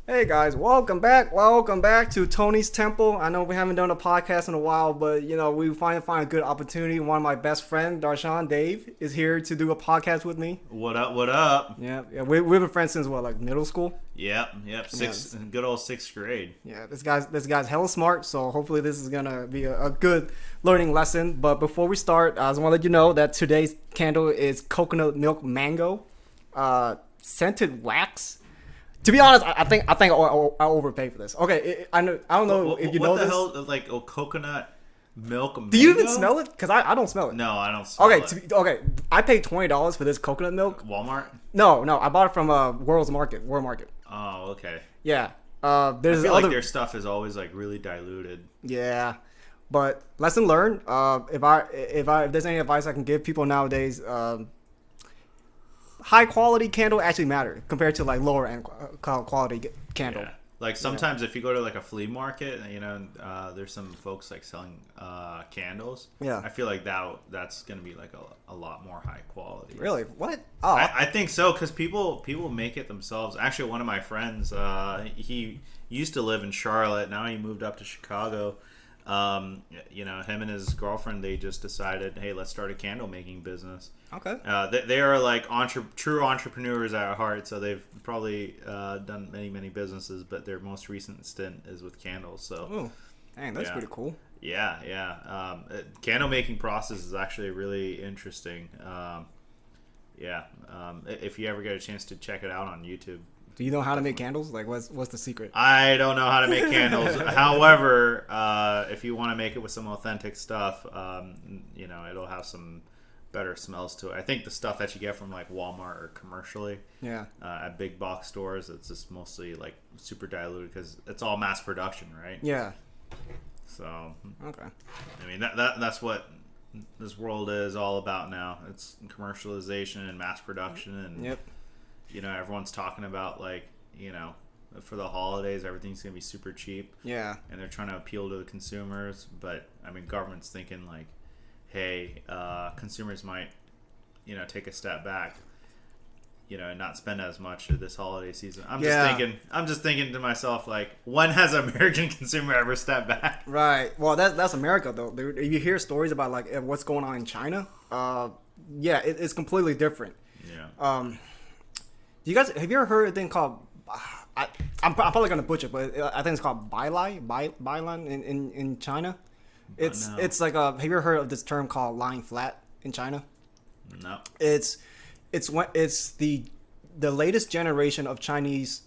Hey guys, welcome back. Welcome back to Tony's Temple. I know we haven't done a podcast in a while, but we finally find a good opportunity. One of my best friends, Darshan, Dave, is here to do a podcast with me. What up? What up? Yeah. We've been friends since what, like middle school? Yep. Good old sixth grade. Yeah, this guy's hella smart, so hopefully this is gonna be a good learning lesson. But before we start, I just want to let you know that today's candle is coconut milk mango, scented wax. To be honest, I think I'll overpay for this. Okay, I don't know if you know this. What the hell? Like coconut milk mango? Do you even smell it? Because I don't smell it. No, I don't smell it. Okay. I paid $20 for this coconut milk. Walmart? No, I bought it from World Market. Oh, okay. Yeah. There's I feel like their stuff is always like really diluted. Yeah, but lesson learned. If there's any advice I can give people nowadays, high quality candle actually matter compared to like lower end quality candle. Yeah. Like sometimes if you go to like a flea market, there's some folks like selling candles. Yeah. I feel like that's gonna be like a lot more high quality. Really? What? Oh, I think so because people make it themselves. Actually, one of my friends, he used to live in Charlotte. Now he moved up to Chicago. Him and his girlfriend, they just decided, hey, let's start a candle making business. Okay. They are like true entrepreneurs at heart, so they've probably done many businesses, but their most recent stint is with candles. So, oh, dang, that's pretty cool. Yeah. Candle making process is actually really interesting. If you ever get a chance to check it out on YouTube. Do you know how to make candles? Like, what's the secret? I don't know how to make candles. However, if you want to make it with some authentic stuff, it'll have some better smells to it. I think the stuff that you get from like Walmart or commercially, at big box stores, it's just mostly like super diluted because it's all mass production, right? Yeah. So, okay. I mean that's what this world is all about now. It's commercialization and mass production, and yep. Everyone's talking about for the holidays, everything's gonna be super cheap. Yeah. And they're trying to appeal to the consumers, but I mean, government's thinking like, hey, consumers might, take a step back, and not spend as much this holiday season. I'm just thinking to myself, like, when has an American consumer ever stepped back? Right. Well, that's America though. You hear stories about like what's going on in China. It's completely different. Yeah. Have you ever heard a thing called? I'm probably gonna butcher it, but I think it's called Bai Lan in China. It's like have you ever heard of this term called lying flat in China? No. It's the latest generation of Chinese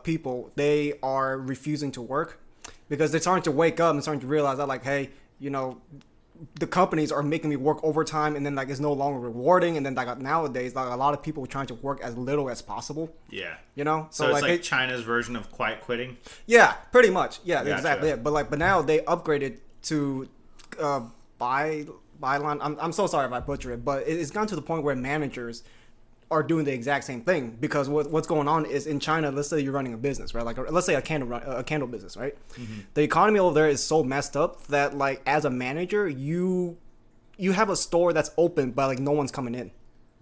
people. They are refusing to work because they're starting to wake up and starting to realize that like, hey, the companies are making me work overtime, and then like it's no longer rewarding, and then like nowadays like a lot of people are trying to work as little as possible. Yeah. So it's like China's version of quiet quitting. Yeah, pretty much. Yeah, Gotcha. Exactly. Yeah. But now they upgraded to Bai Lan. I'm so sorry if I butcher it, but it's gone to the point where managers are doing the exact same thing because what's going on is in China, let's say you're running a business, right? Like let's say a candle business, right? Mm-hmm. The economy over there is so messed up that like as a manager, you have a store that's open but like no one's coming in.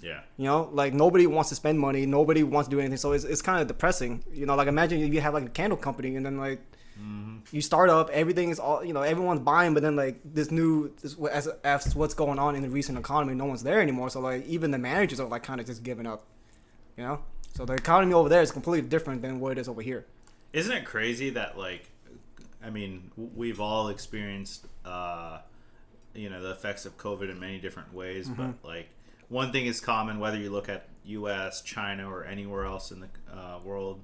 Yeah. Like nobody wants to spend money, nobody wants to do anything, so it's kind of depressing. Like imagine if you have like a candle company and then like you start up, everything is all everyone's buying, but then like as what's going on in the recent economy, no one's there anymore. So like even the managers are like kind of just giving up, So the economy over there is completely different than what it is over here. Isn't it crazy that like, I mean, we've all experienced the effects of COVID in many different ways, but like one thing is common whether you look at U.S., China, or anywhere else in the world.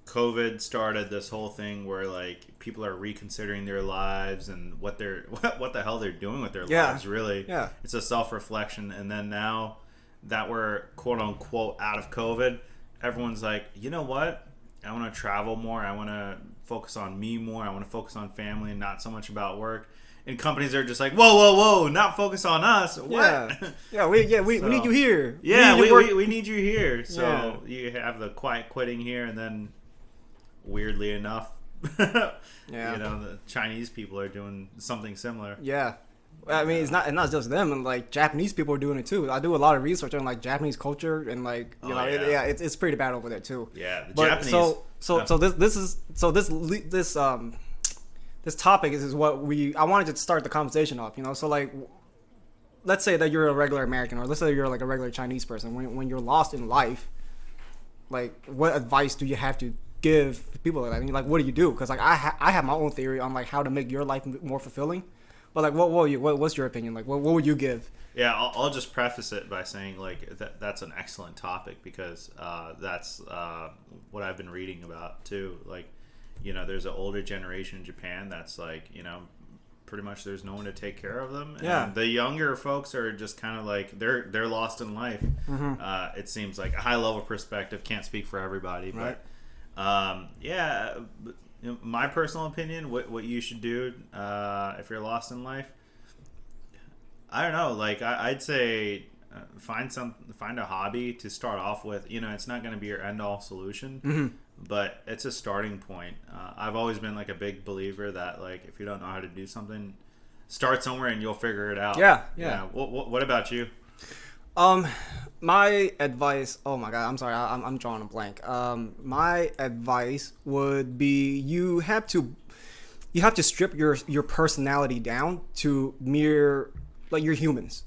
COVID started this whole thing where like people are reconsidering their lives and what the hell they're doing with their lives. Really, it's a self-reflection. And then now that we're quote unquote out of COVID, everyone's like, you know what? I want to travel more. I want to focus on me more. I want to focus on family and not so much about work. And companies are just like, whoa, not focus on us. What? We need you here. Yeah, we need you here. So you have the quiet quitting here, and then weirdly enough, the Chinese people are doing something similar. Yeah. I mean, it's not just them, and like Japanese people are doing it too. I do a lot of research on like Japanese culture, and like it's pretty bad over there too. Yeah, the Japanese. So this topic is what I wanted to start the conversation off. So like, let's say that you're a regular American, or let's say you're like a regular Chinese person. When you're lost in life, like, what advice do you have to give people like that? I mean, like, what do you do? Because like I have my own theory on like how to make your life more fulfilling. But like, what's your opinion? Like, what would you give? Yeah, I'll just preface it by saying like that's an excellent topic, because that's what I've been reading about too. Like, there's an older generation in Japan that's like, pretty much there's no one to take care of them. Yeah. And the younger folks are just kind of like they're lost in life. Mm-hmm. It seems like a high level perspective. Can't speak for everybody, right. But yeah. My personal opinion, what you should do if you're lost in life, I don't know. Like I'd say find a hobby to start off with. It's not going to be your end all solution, mm-hmm. but it's a starting point. I've always been like a big believer that like if you don't know how to do something, start somewhere and you'll figure it out. Yeah. What about you? My advice. Oh my God, I'm sorry. I'm drawing a blank. My advice would be you have to strip your personality down to mere, like, you're humans.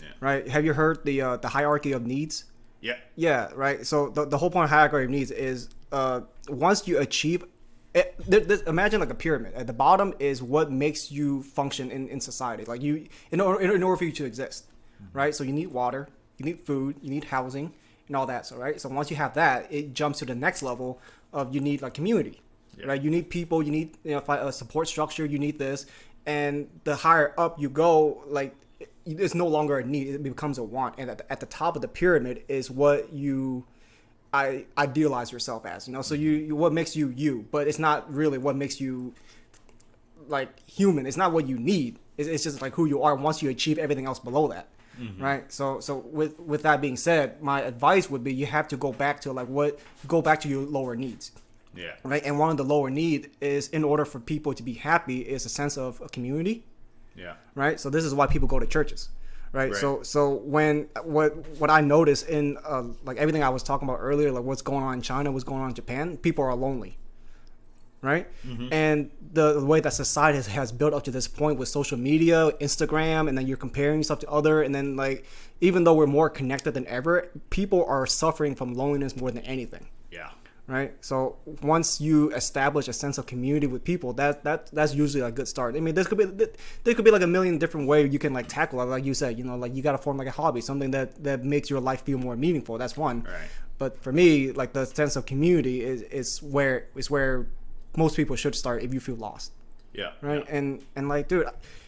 Yeah. Right? Have you heard the hierarchy of needs? Yeah. Yeah. Right. So the whole point of hierarchy of needs is once you achieve. Imagine like a pyramid. At the bottom is what makes you function in society. Like in order for you to exist. Right, so you need water, you need food, you need housing, and all that. So right, so once you have that, it jumps to the next level of you need like community, right? You need people, you need a support structure, you need this, and the higher up you go, like it's no longer a need; it becomes a want. And at the top of the pyramid is what you idealize yourself as, So you what makes you, but it's not really what makes you like human. It's not what you need. It's just like who you are once you achieve everything else below that. Mm-hmm. Right. So with that being said, my advice would be you have to go back to your lower needs. Yeah. Right. And one of the lower need is, in order for people to be happy, is a sense of a community. Yeah. Right. So this is why people go to churches. Right. So when what I noticed in like everything I was talking about earlier, like what's going on in China, what's going on in Japan, people are lonely. Right. Mm-hmm. And the way that society has built up to this point with social media, Instagram, and then you're comparing yourself to other, and then like even though we're more connected than ever, people are suffering from loneliness more than anything. Yeah. Right. So once you establish a sense of community with people, that's usually a good start. I mean, there could be like a million different ways you can like tackle it. Like you said, like you got to form like a hobby, something that makes your life feel more meaningful. That's one. Right. But for me, like the sense of community is where most people should start if you feel lost. Yeah. Right. Yeah. And like, dude,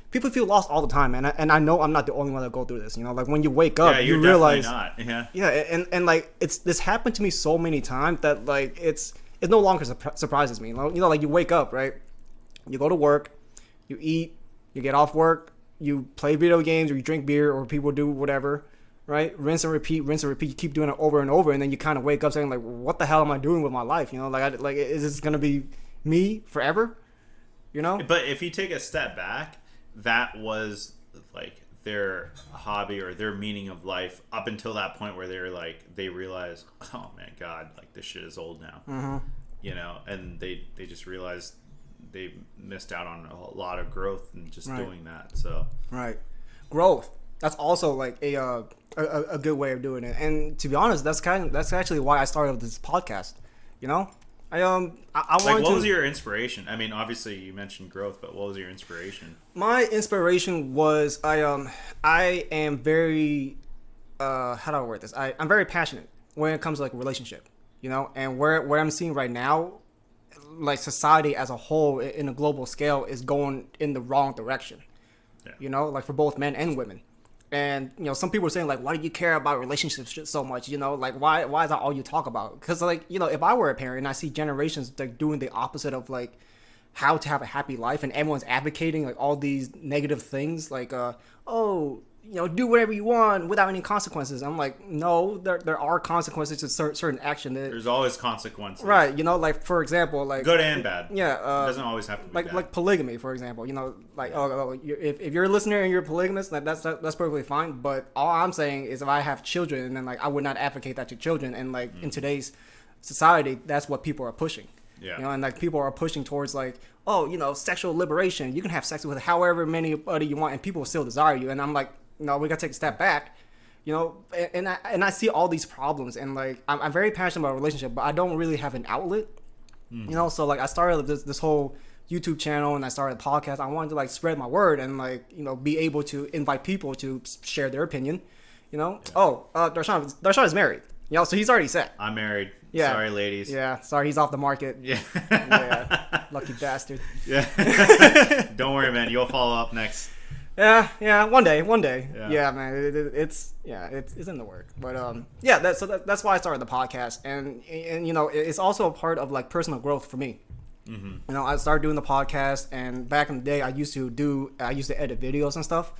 people feel lost all the time, man. And I know I'm not the only one that go through this. Like when you wake up, you realize. Not. Yeah. Yeah. And like this happened to me so many times that like it no longer surprises me. Like you wake up, right? You go to work, you eat, you get off work, you play video games, or you drink beer, or people do whatever. Right, rinse and repeat. You keep doing it over and over, and then you kind of wake up saying, like, "What the hell am I doing with my life?" Like is this gonna be me forever? But if you take a step back, that was like their hobby or their meaning of life up until that point where they realize, oh man, God, like this shit is old now. Mm-hmm. And they just realized they missed out on a lot of growth and just doing that. So growth. That's also like a good way of doing it. And to be honest, that's actually why I started this podcast. I wanted what was your inspiration? I mean, obviously you mentioned growth, but what was your inspiration? My inspiration was I am very how do I word this? I'm very passionate when it comes to like a relationship, and where I'm seeing right now, like society as a whole in a global scale is going in the wrong direction. Yeah. Like for both men and women. And, some people are saying, like, why do you care about relationships so much? Like, why is that all you talk about? Because, like, if I were a parent and I see generations like doing the opposite of, like, how to have a happy life, and everyone's advocating, like, all these negative things, like, do whatever you want without any consequences. I'm like, no, there are consequences to certain action. There's always consequences. Right. Like, for example, like... good and bad. Yeah. It doesn't always have to be bad. Like polygamy, for example. Like, if you're a listener and you're polygamous, that's perfectly fine. But all I'm saying is if I have children, and then, like, I would not advocate that to children. And, like, in today's society, that's what people are pushing. Yeah. You know, and like people are pushing towards like, oh, you know, sexual liberation. You can have sex with however many you want, and people will still desire you. And I'm like, no, we gotta take a step back. You know, and I see all these problems, and like I'm very passionate about a relationship, but I don't really have an outlet. You know, so like I started this whole YouTube channel, and I started a podcast. I wanted to like spread my word and like, you know, be able to invite people to share their opinion. You know, Darshan is married. You know, so he's already set. I'm married. Yeah. Sorry, ladies. Yeah, sorry, he's off the market. Yeah. Yeah, lucky bastard. Yeah. Don't worry, man. You'll follow up next. Yeah, one day. Yeah. Yeah, man, it's in the work. But yeah, that's why I started the podcast, and you know, it's also a part of like personal growth for me. Mm-hmm. You know, I started doing the podcast, and back in the day, I used to edit videos and stuff.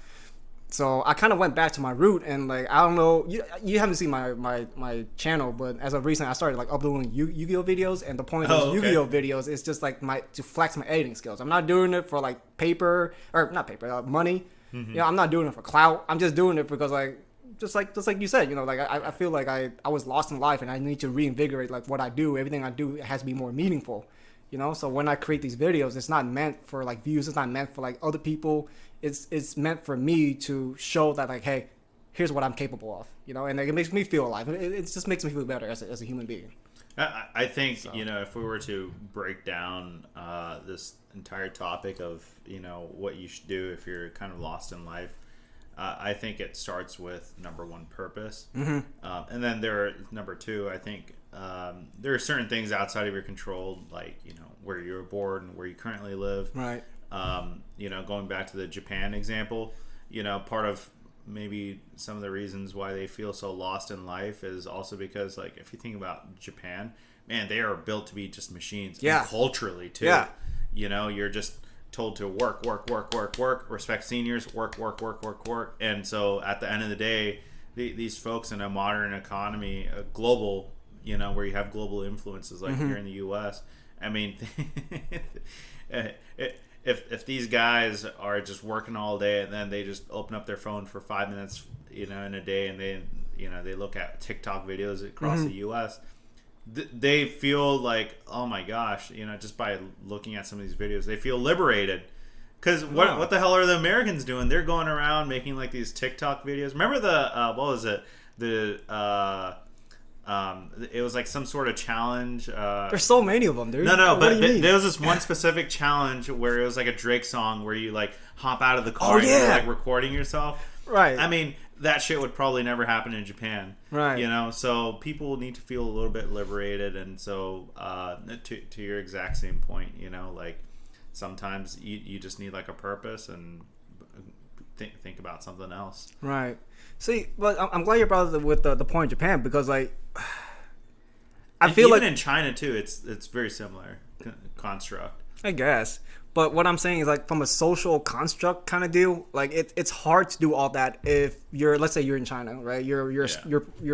So I kind of went back to my root, and like, I don't know, you haven't seen my channel, but as of recent, I started like uploading Yu-Gi-Oh videos, and the point of those Yu-Gi-Oh videos is just like to flex my editing skills. I'm not doing it for like money. Mm-hmm. You know, I'm not doing it for clout. I'm just doing it because like, just like you said, you know, like I feel like I was lost in life, and I need to reinvigorate like what I do. Everything I do has to be more meaningful. You know, so when I create these videos, it's not meant for like views. It's not meant for like other people. It's meant for me to show that like, hey, here's what I'm capable of. You know, and like, it makes me feel alive. It just makes me feel better as a human being. I think so. You know, if we were to break down this entire topic of, you know, what you should do if you're kind of lost in life, I think it starts with number one, purpose, and then number two. I think there are certain things outside of your control, like, you know, where you were born and where you currently live. Right. You know, going back to the Japan example, you know, part of maybe some of the reasons why they feel so lost in life is also because, like, if you think about Japan, man, they are built to be just machines. Yeah. And culturally too. Yeah. You know, you're just told to work, respect seniors, work. And so at the end of the day, these folks in a modern economy, a global, you know, where you have global influences like here in the U.S., I mean, if these guys are just working all day and then they just open up their phone for 5 minutes, you know, in a day, and they look at TikTok videos across the U.S., they feel like, oh my gosh, you know, just by looking at some of these videos, they feel liberated. Because what the hell are the Americans doing? They're going around making like these TikTok videos. Remember the what was it? It was like some sort of challenge. There's so many of them, dude. No, but there was this one specific challenge where it was like a Drake song where you like hop out of the car and you're like recording yourself. Right. I mean, that shit would probably never happen in Japan. Right. You know, so people need to feel a little bit liberated, and so to your exact same point, you know, like sometimes you just need like a purpose and think about something else. Right. See, but I'm glad you brought it with the point of Japan, because like I feel even like in China too, it's very similar construct. I guess. But what I'm saying is, like, from a social construct kind of deal, like it's hard to do all that if you're, let's say you're in China, right? You're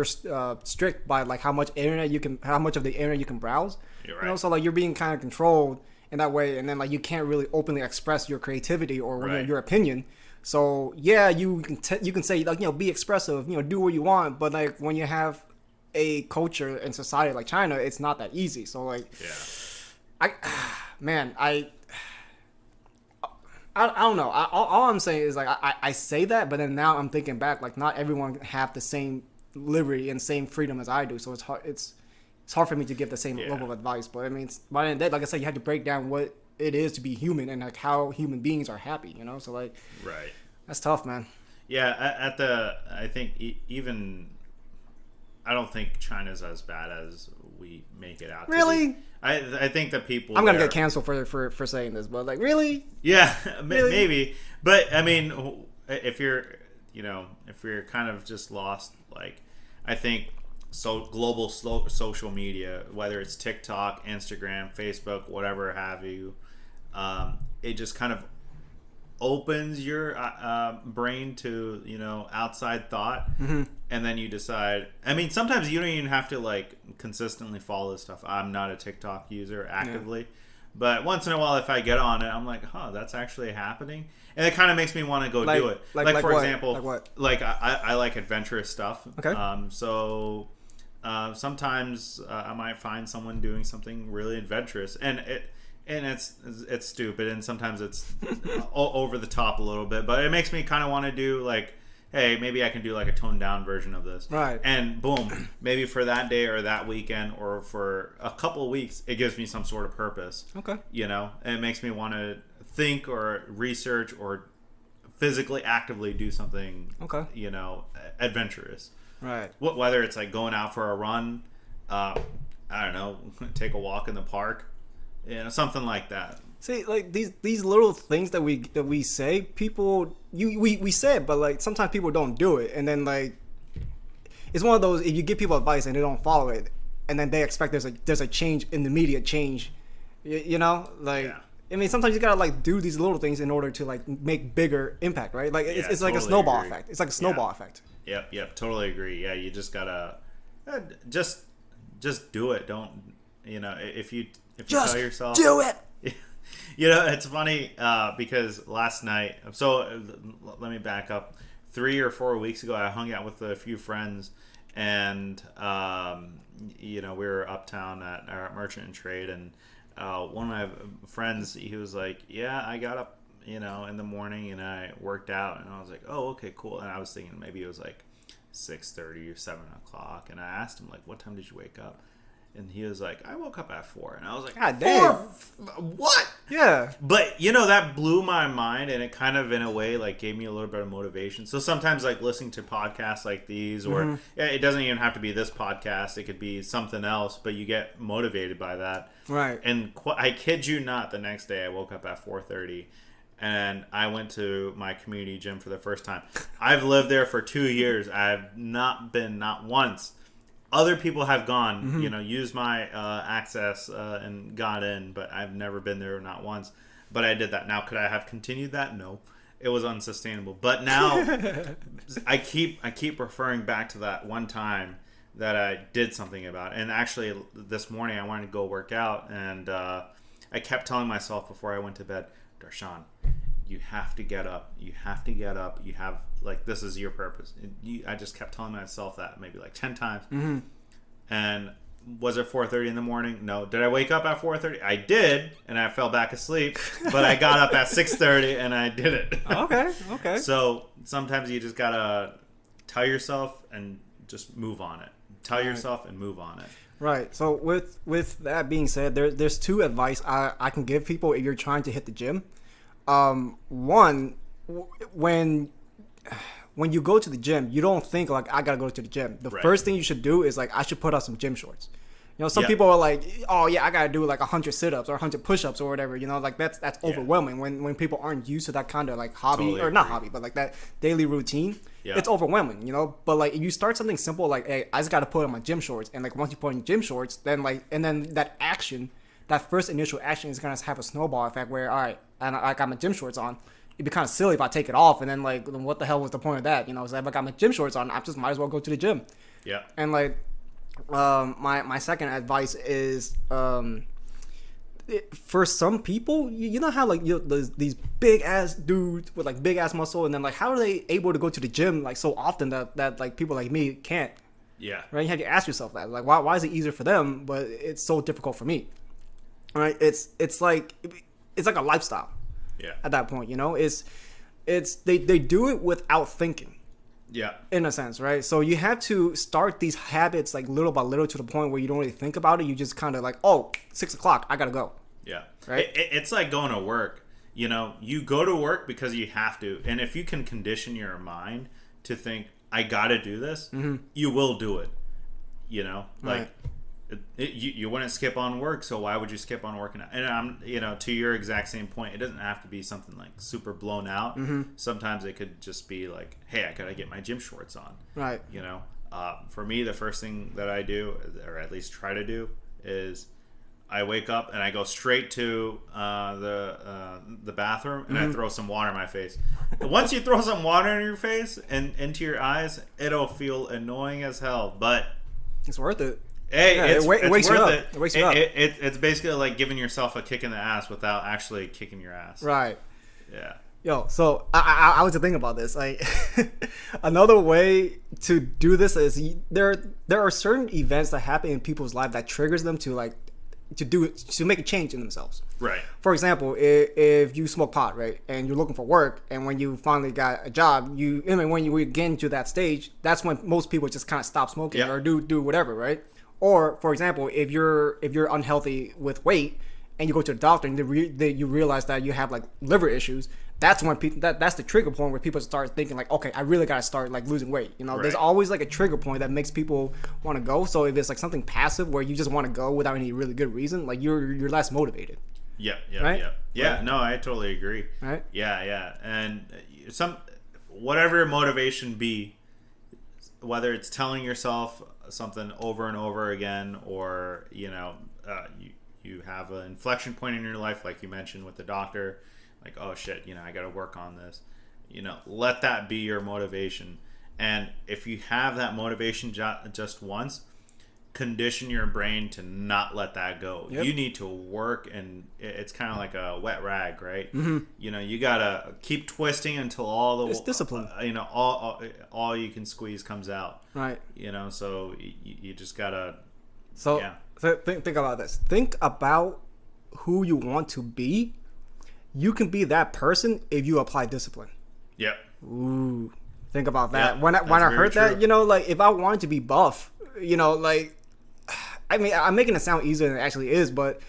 strict by like how much of the internet you can browse. You're right. You know, so like you're being kind of controlled in that way, and then like you can't really openly express your creativity or your opinion. So yeah, you can say, like, you know, be expressive, you know, do what you want, but like when you have a culture and society like China, it's not that easy. So like, I don't know. All I'm saying is, like, I say that, but then now I'm thinking back, like, not everyone have the same liberty and same freedom as I do. So it's hard for me to give the same level of advice. But I mean, by the end of the day, like I said, you have to break down what it is to be human and like how human beings are happy. You know, so like, right. That's tough, man. Yeah. I think even I don't think China's as bad as we make it out. Really? To be. I think that people. I'm gonna get canceled for saying this, but like, really? Yeah, really? Maybe. But I mean, if you're kind of just lost, like, I think global social media, whether it's TikTok, Instagram, Facebook, whatever have you, it just kind of opens your brain to, you know, outside thought, and then you decide. I mean, sometimes you don't even have to like consistently follow this stuff. I'm not a TikTok user actively, but once in a while, if I get on it, I'm like, huh, that's actually happening, and it kind of makes me want to go do it. Like for what? example, like what? Like I like adventurous stuff. Okay. So sometimes I might find someone doing something really adventurous, and it's stupid, and sometimes it's over the top a little bit, but it makes me kind of want to do like, hey, maybe I can do like a toned down version of this, right? And boom, maybe for that day or that weekend or for a couple of weeks, it gives me some sort of purpose. Okay, and it makes me want to think or research or physically actively do something. Okay, adventurous. Right. Whether it's like going out for a run, I don't know, take a walk in the park, something like that. See, like these little things that we say, people we say it, but like sometimes people don't do it, and then like it's one of those, if you give people advice and they don't follow it, and then they expect there's a change, an immediate change, like. Yeah. I mean, sometimes you gotta like do these little things in order to like make bigger impact, right? Like it's like totally a snowball effect. It's like a snowball effect. Yep, totally agree. Yeah, you just gotta just do it. Don't if you just tell yourself do it. It's funny because last night. So let me back up. 3 or 4 weeks ago, I hung out with a few friends, and we were uptown at our Merchant and Trade, and one of my friends, he was like, yeah, I got up, in the morning and I worked out, and I was like, oh, okay, cool. And I was thinking maybe it was like 6:30 or 7 o'clock. And I asked him, like, what time did you wake up? And he was like, I woke up at 4. And I was like, God damn. 4? What? Yeah. But, that blew my mind, and it kind of, in a way, like, gave me a little bit of motivation. So sometimes, like, listening to podcasts like these, or it doesn't even have to be this podcast. It could be something else, but you get motivated by that. Right. And I kid you not, the next day I woke up at 4:30. And I went to my community gym for the first time. I've lived there for 2 years. I've not been, not once. Other people have gone, used my access and got in, but I've never been there, not once. But I did that. Now, could I have continued that? No. It was unsustainable. But now I keep referring back to that one time that I did something about it. And actually, this morning I wanted to go work out, and I kept telling myself before I went to bed, Darshan, you have to get up. You have to get up. You have, like, this is your purpose. I just kept telling myself that maybe like 10 times. Mm-hmm. And was it 4:30 in the morning? No. Did I wake up at 4:30? I did, and I fell back asleep. But I got up at 6:30 and I did it. Okay. So sometimes you just gotta tell yourself and just move on it. Tell yourself and move on it. Right. So with that being said, there's two advice I can give people if you're trying to hit the gym. One, when you go to the gym, you don't think like, I gotta go to the gym. The first thing you should do is like, I should put on some gym shorts. Some people are like, oh yeah, I gotta do like 100 sit-ups or 100 push-ups or whatever. Like that's overwhelming when people aren't used to that kind of like hobby, totally or not hobby, but like that daily routine. Yeah. It's overwhelming, But like if you start something simple like, hey, I just gotta put on my gym shorts, and like once you put on gym shorts, then like, and then that first initial action is gonna have a snowball effect where, all right, and I got my gym shorts on. It'd be kind of silly if I take it off, and then like, what the hell was the point of that? So if I got my gym shorts on, I just might as well go to the gym. Yeah. And like, my second advice is, for some people, you know how like these big ass dudes with like big ass muscle, and then like, how are they able to go to the gym like so often that like people like me can't? Yeah. Right. You have to ask yourself that, like, why is it easier for them, but it's so difficult for me? Right. It's like a lifestyle. Yeah. At that point, it's they do it without thinking. Yeah. In a sense, right? So you have to start these habits like little by little to the point where you don't really think about it. You just kind of like, oh, 6 o'clock, I gotta go. Yeah. Right. It's like going to work. You go to work because you have to, and if you can condition your mind to think, I gotta do this, you will do it. Like. You wouldn't skip on work, so why would you skip on working out? And I'm, to your exact same point, it doesn't have to be something like super blown out. Mm-hmm. Sometimes it could just be like, hey, I gotta get my gym shorts on. Right. For me, the first thing that I do, or at least try to do, is I wake up and I go straight to the bathroom and I throw some water in my face. Once you throw some water in your face and into your eyes, it'll feel annoying as hell, but it's worth it. Hey, yeah, it's wakes worth you up. it. It wakes you up. It's basically like giving yourself a kick in the ass without actually kicking your ass. Right. Yeah. Yo, so I was thinking about this. Like, another way to do this is there are certain events that happen in people's life that triggers them to like to make a change in themselves. Right. For example, if you smoke pot, right, and you're looking for work, and when you finally got a job, when you get into that stage, that's when most people just kind of stop smoking or do whatever, right? Or for example, if you're unhealthy with weight and you go to the doctor and you realize that you have like liver issues, that's when people that's the trigger point where people start thinking like, okay, I really gotta start like losing weight. You know, Right. there's always like a trigger point that makes people want to go. So if it's like something passive where you just want to go without any really good reason, like you're less motivated. Yep. Right? Yeah. Right. No, I totally agree. Right. Yeah. And whatever your motivation be, whether it's telling yourself something over and over again, or you have an inflection point in your life, like you mentioned with the doctor, like, oh shit, I got to work on this. Let that be your motivation. And if you have that motivation just once, condition your brain to not let that go. Yep. You need to work, and it's kind of like a wet rag, right? Mm-hmm. You gotta keep twisting until all the It's discipline. All you can squeeze comes out. Right. So you just gotta. So, Yeah. so think about this. Think about who you want to be. You can be that person if you apply discipline. Yep. Ooh, think about that. Yeah, when I that's heard very that, true. like if I wanted to be buff, like, I mean, I'm making it sound easier than it actually is, but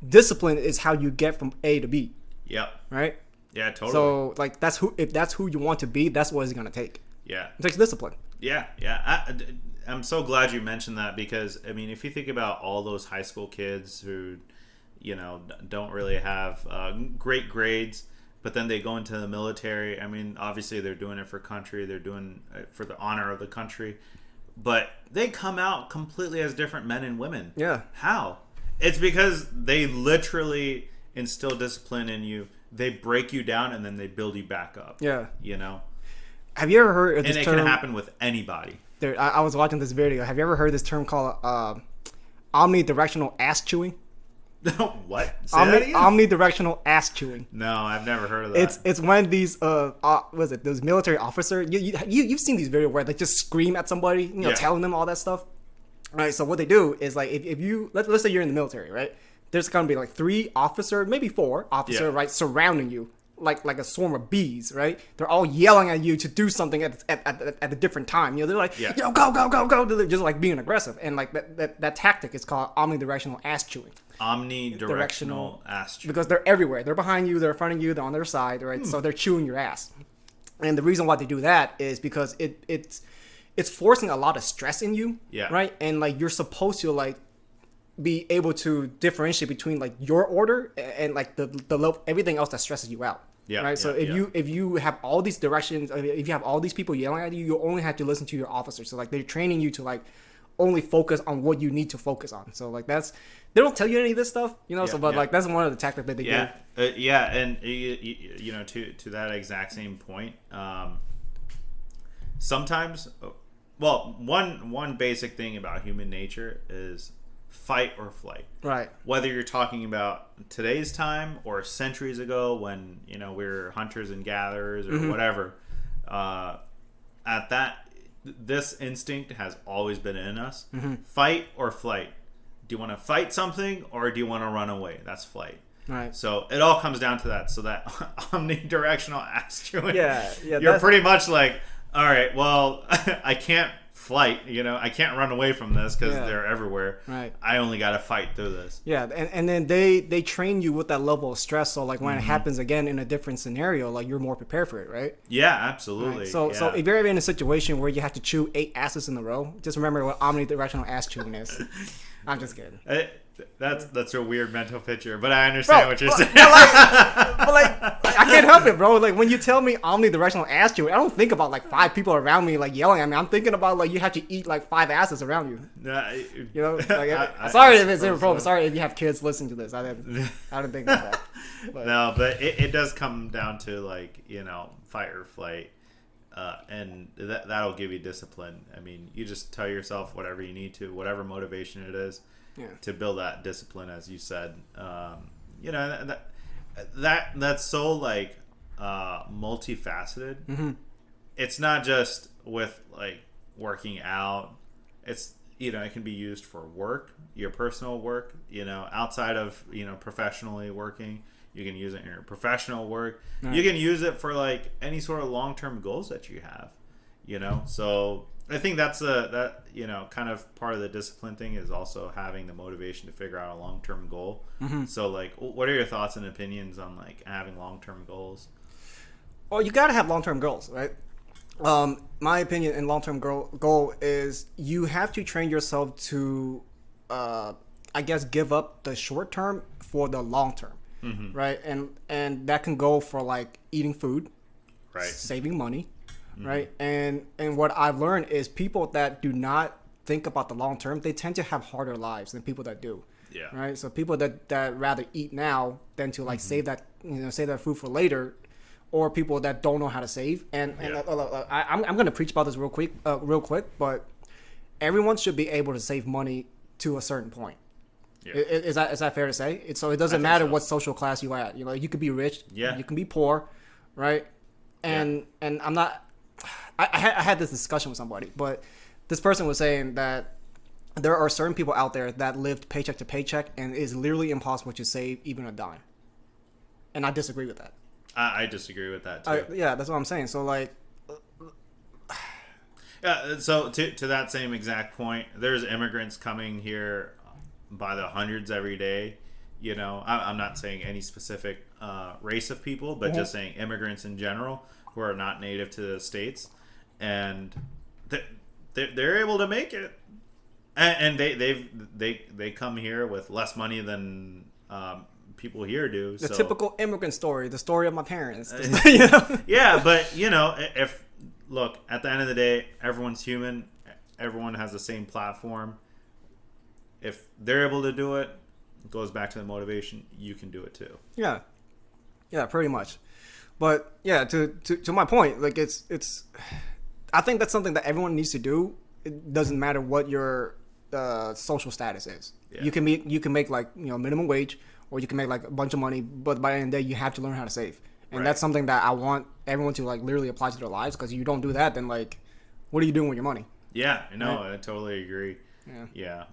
discipline is how you get from A to B. Yep. Right. Yeah. Totally. So like if that's who you want to be, that's what it's gonna take. Yeah. It takes discipline. Yeah. I'm so glad you mentioned that, because I mean, if you think about all those high school kids who don't really have great grades, but then they go into the military. I mean, obviously they're doing it for country, they're doing it for the honor of the country, but they come out completely as different men and women. Yeah. How? It's because they literally instill discipline in you. They break you down and then they build you back up. Yeah. And Have you ever heard of this it term? can happen with anybody. There, I was watching this video. Have you ever heard this term called omni-directional ass chewing? What? Say that again? Omni-directional ass chewing. No, I've never heard of that. It's when these those military officers, you've seen these videos where they just scream at somebody, Yeah. telling them all that stuff. Right. So what they do is like if you let's say you're in the military, right? There's gonna be like 3 officers, maybe 4 officers, Yeah. right, surrounding you like a swarm of bees, right? They're all yelling at you to do something at a different time. They're like, Yeah. go. They're just like being aggressive, and like that tactic is called omnidirectional ass chewing. Omnidirectional ass chewing. Because they're everywhere. They're behind you, they're in front of you, they're on their side, right? So they're chewing your ass. And the reason why they do that is because it's forcing a lot of stress in you, Yeah. right? And like you're supposed to like be able to differentiate between like your order and like the everything else that stresses you out. Yeah, Right. So yeah, if you have all these directions, if you have all these people yelling at you, you only have to listen to your officers. So like they're training you to like only focus on what you need to focus on. So like they don't tell you any of this stuff, So but like that's one of the tactics that they do. And to that exact same point, sometimes, well, one basic thing about human nature is fight or flight. Right. Whether you're talking about today's time or centuries ago when we were hunters and gatherers or whatever, this instinct has always been in us. Fight or flight. Do you want to fight something or do you want to run away? That's flight. Right. So it all comes down to that. So that omnidirectional ass chewing. Yeah. You're pretty much like, all right, well, I can't flight. I can't run away from this because they're everywhere. Right. I only got to fight through this. Yeah, and then they train you with that level of stress. So like when it happens again in a different scenario, like you're more prepared for it, right? Yeah, absolutely. Right. So if you're ever in a situation where you have to chew 8 asses in a row, just remember what omnidirectional ass chewing is. I'm just kidding. That's a weird mental picture, but I understand what you're saying. But I can't help it, bro. Like when you tell me omnidirectional ass chewing, I don't think about like 5 people around me like yelling at me. I'm thinking about like you have to eat like 5 asses around you. Like, sorry if it's inappropriate. Sorry if you have kids listening to this. I didn't think about that. But. No, but it does come down to like fight or flight, and that'll give you discipline. I mean, you just tell yourself whatever you need to, whatever motivation it is. Yeah. To build that discipline, as you said, that's so like multifaceted. Mm-hmm. It's not just with like working out. It's, you know, it can be used for work, your personal work, you know, outside of, you know, professionally working. You can use it in your professional work. Right. You can use it for like any sort of long-term goals that you have, you know. So I think that's that, you know, kind of part of the discipline thing is also having the motivation to figure out a long-term goal. Mm-hmm. So like, what are your thoughts and opinions on like having long-term goals? Well, you gotta have long-term goals, right? My opinion in long-term goal is you have to train yourself to, I guess, give up the short term for the long term, Mm-hmm. right? And that can go for like eating food, Right. saving money, Mm-hmm. right? And what I've learned is people that do not think about the long term, they tend to have harder lives than people that do. Yeah. Right. So people that rather eat now than to like save that, you know, save that food for later, or people that don't know how to save. And Yeah. I'm going to preach about this real quick, but everyone should be able to save money to a certain point. Yeah. Is that fair to say? So it doesn't think matter so. what social class you at. You know, you could be rich, Yeah. you can be poor, right? And I'm not. I had this discussion with somebody, but this person was saying that there are certain people out there that lived paycheck to paycheck, and it is literally impossible to save even a dime. And I disagree with that. I disagree with that too. Yeah, that's what I'm saying. So like, Yeah, so to that same exact point, there's immigrants coming here by the hundreds every day. You know, I'm not saying any specific race of people, but just saying immigrants in general who are not native to the States, and they're able to make it, and they come here with less money than people here do. the so. typical immigrant story, the story of my parents. You know? Yeah, but you know, if look, at the end of the day, everyone's human. Everyone has the same platform. If they're able to do it, it goes back to the motivation. You can do it too. Yeah, pretty much. But yeah, to my point, like it's I think that's something that everyone needs to do. It doesn't matter what your social status is. Yeah. You can make like, you know, minimum wage, or you can make like a bunch of money, but by the end of the day you have to learn how to save. And Right. that's something that I want everyone to like literally apply to their lives, because you don't do that, then like what are you doing with your money? Yeah, no, Right. I totally agree. Yeah.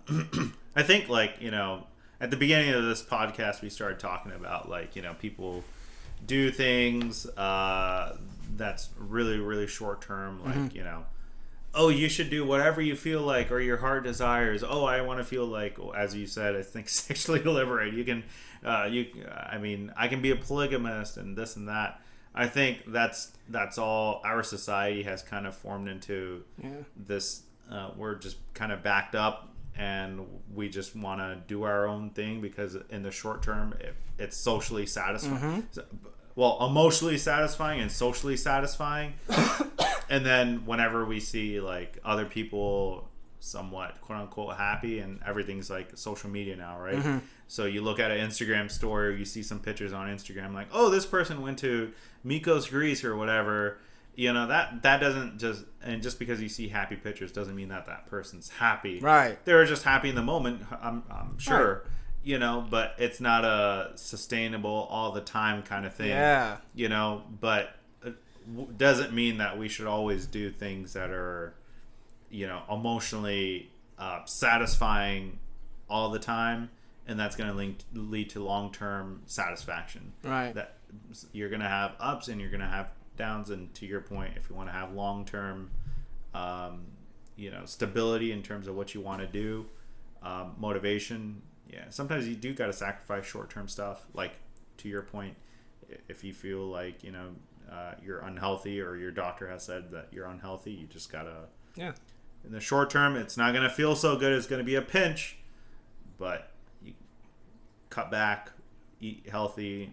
I think, like, you know, at the beginning of this podcast, we started talking about, like, you know, people do things that's really, really short term, like, you know, oh, you should do whatever you feel like or your heart desires. Oh, I want to feel like, as you said, I think sexually liberated. You can, I mean, I can be a polygamist and this and that. I think that's all our society has kind of formed into this. We're just kind of backed up, and we just want to do our own thing because in the short term, it's socially satisfying. Well, emotionally satisfying and socially satisfying. And then whenever we see like other people somewhat quote unquote happy, and everything's like social media now, right? So you look at an Instagram story, or you see some pictures on Instagram, like, oh, this person went to Mykonos, Greece, or whatever. You know, that doesn't just because you see happy pictures doesn't mean that person's happy. Right. They're just happy in the moment, I'm sure. Right. You know, but it's not a sustainable all the time kind of thing. Yeah. You know, but doesn't mean that we should always do things that are, you know, emotionally satisfying all the time, and that's going to lead to long-term satisfaction. Right. That you're going to have ups and you're going to have downs, and to your point, if you want to have long-term, you know, stability in terms of what you want to do, motivation. Yeah, sometimes you do got to sacrifice short-term stuff. Like, to your point, if you feel like, you know, you're unhealthy, or your doctor has said that you're unhealthy, you just got to... Yeah. In the short term, it's not going to feel so good. It's going to be a pinch. But you cut back, eat healthy.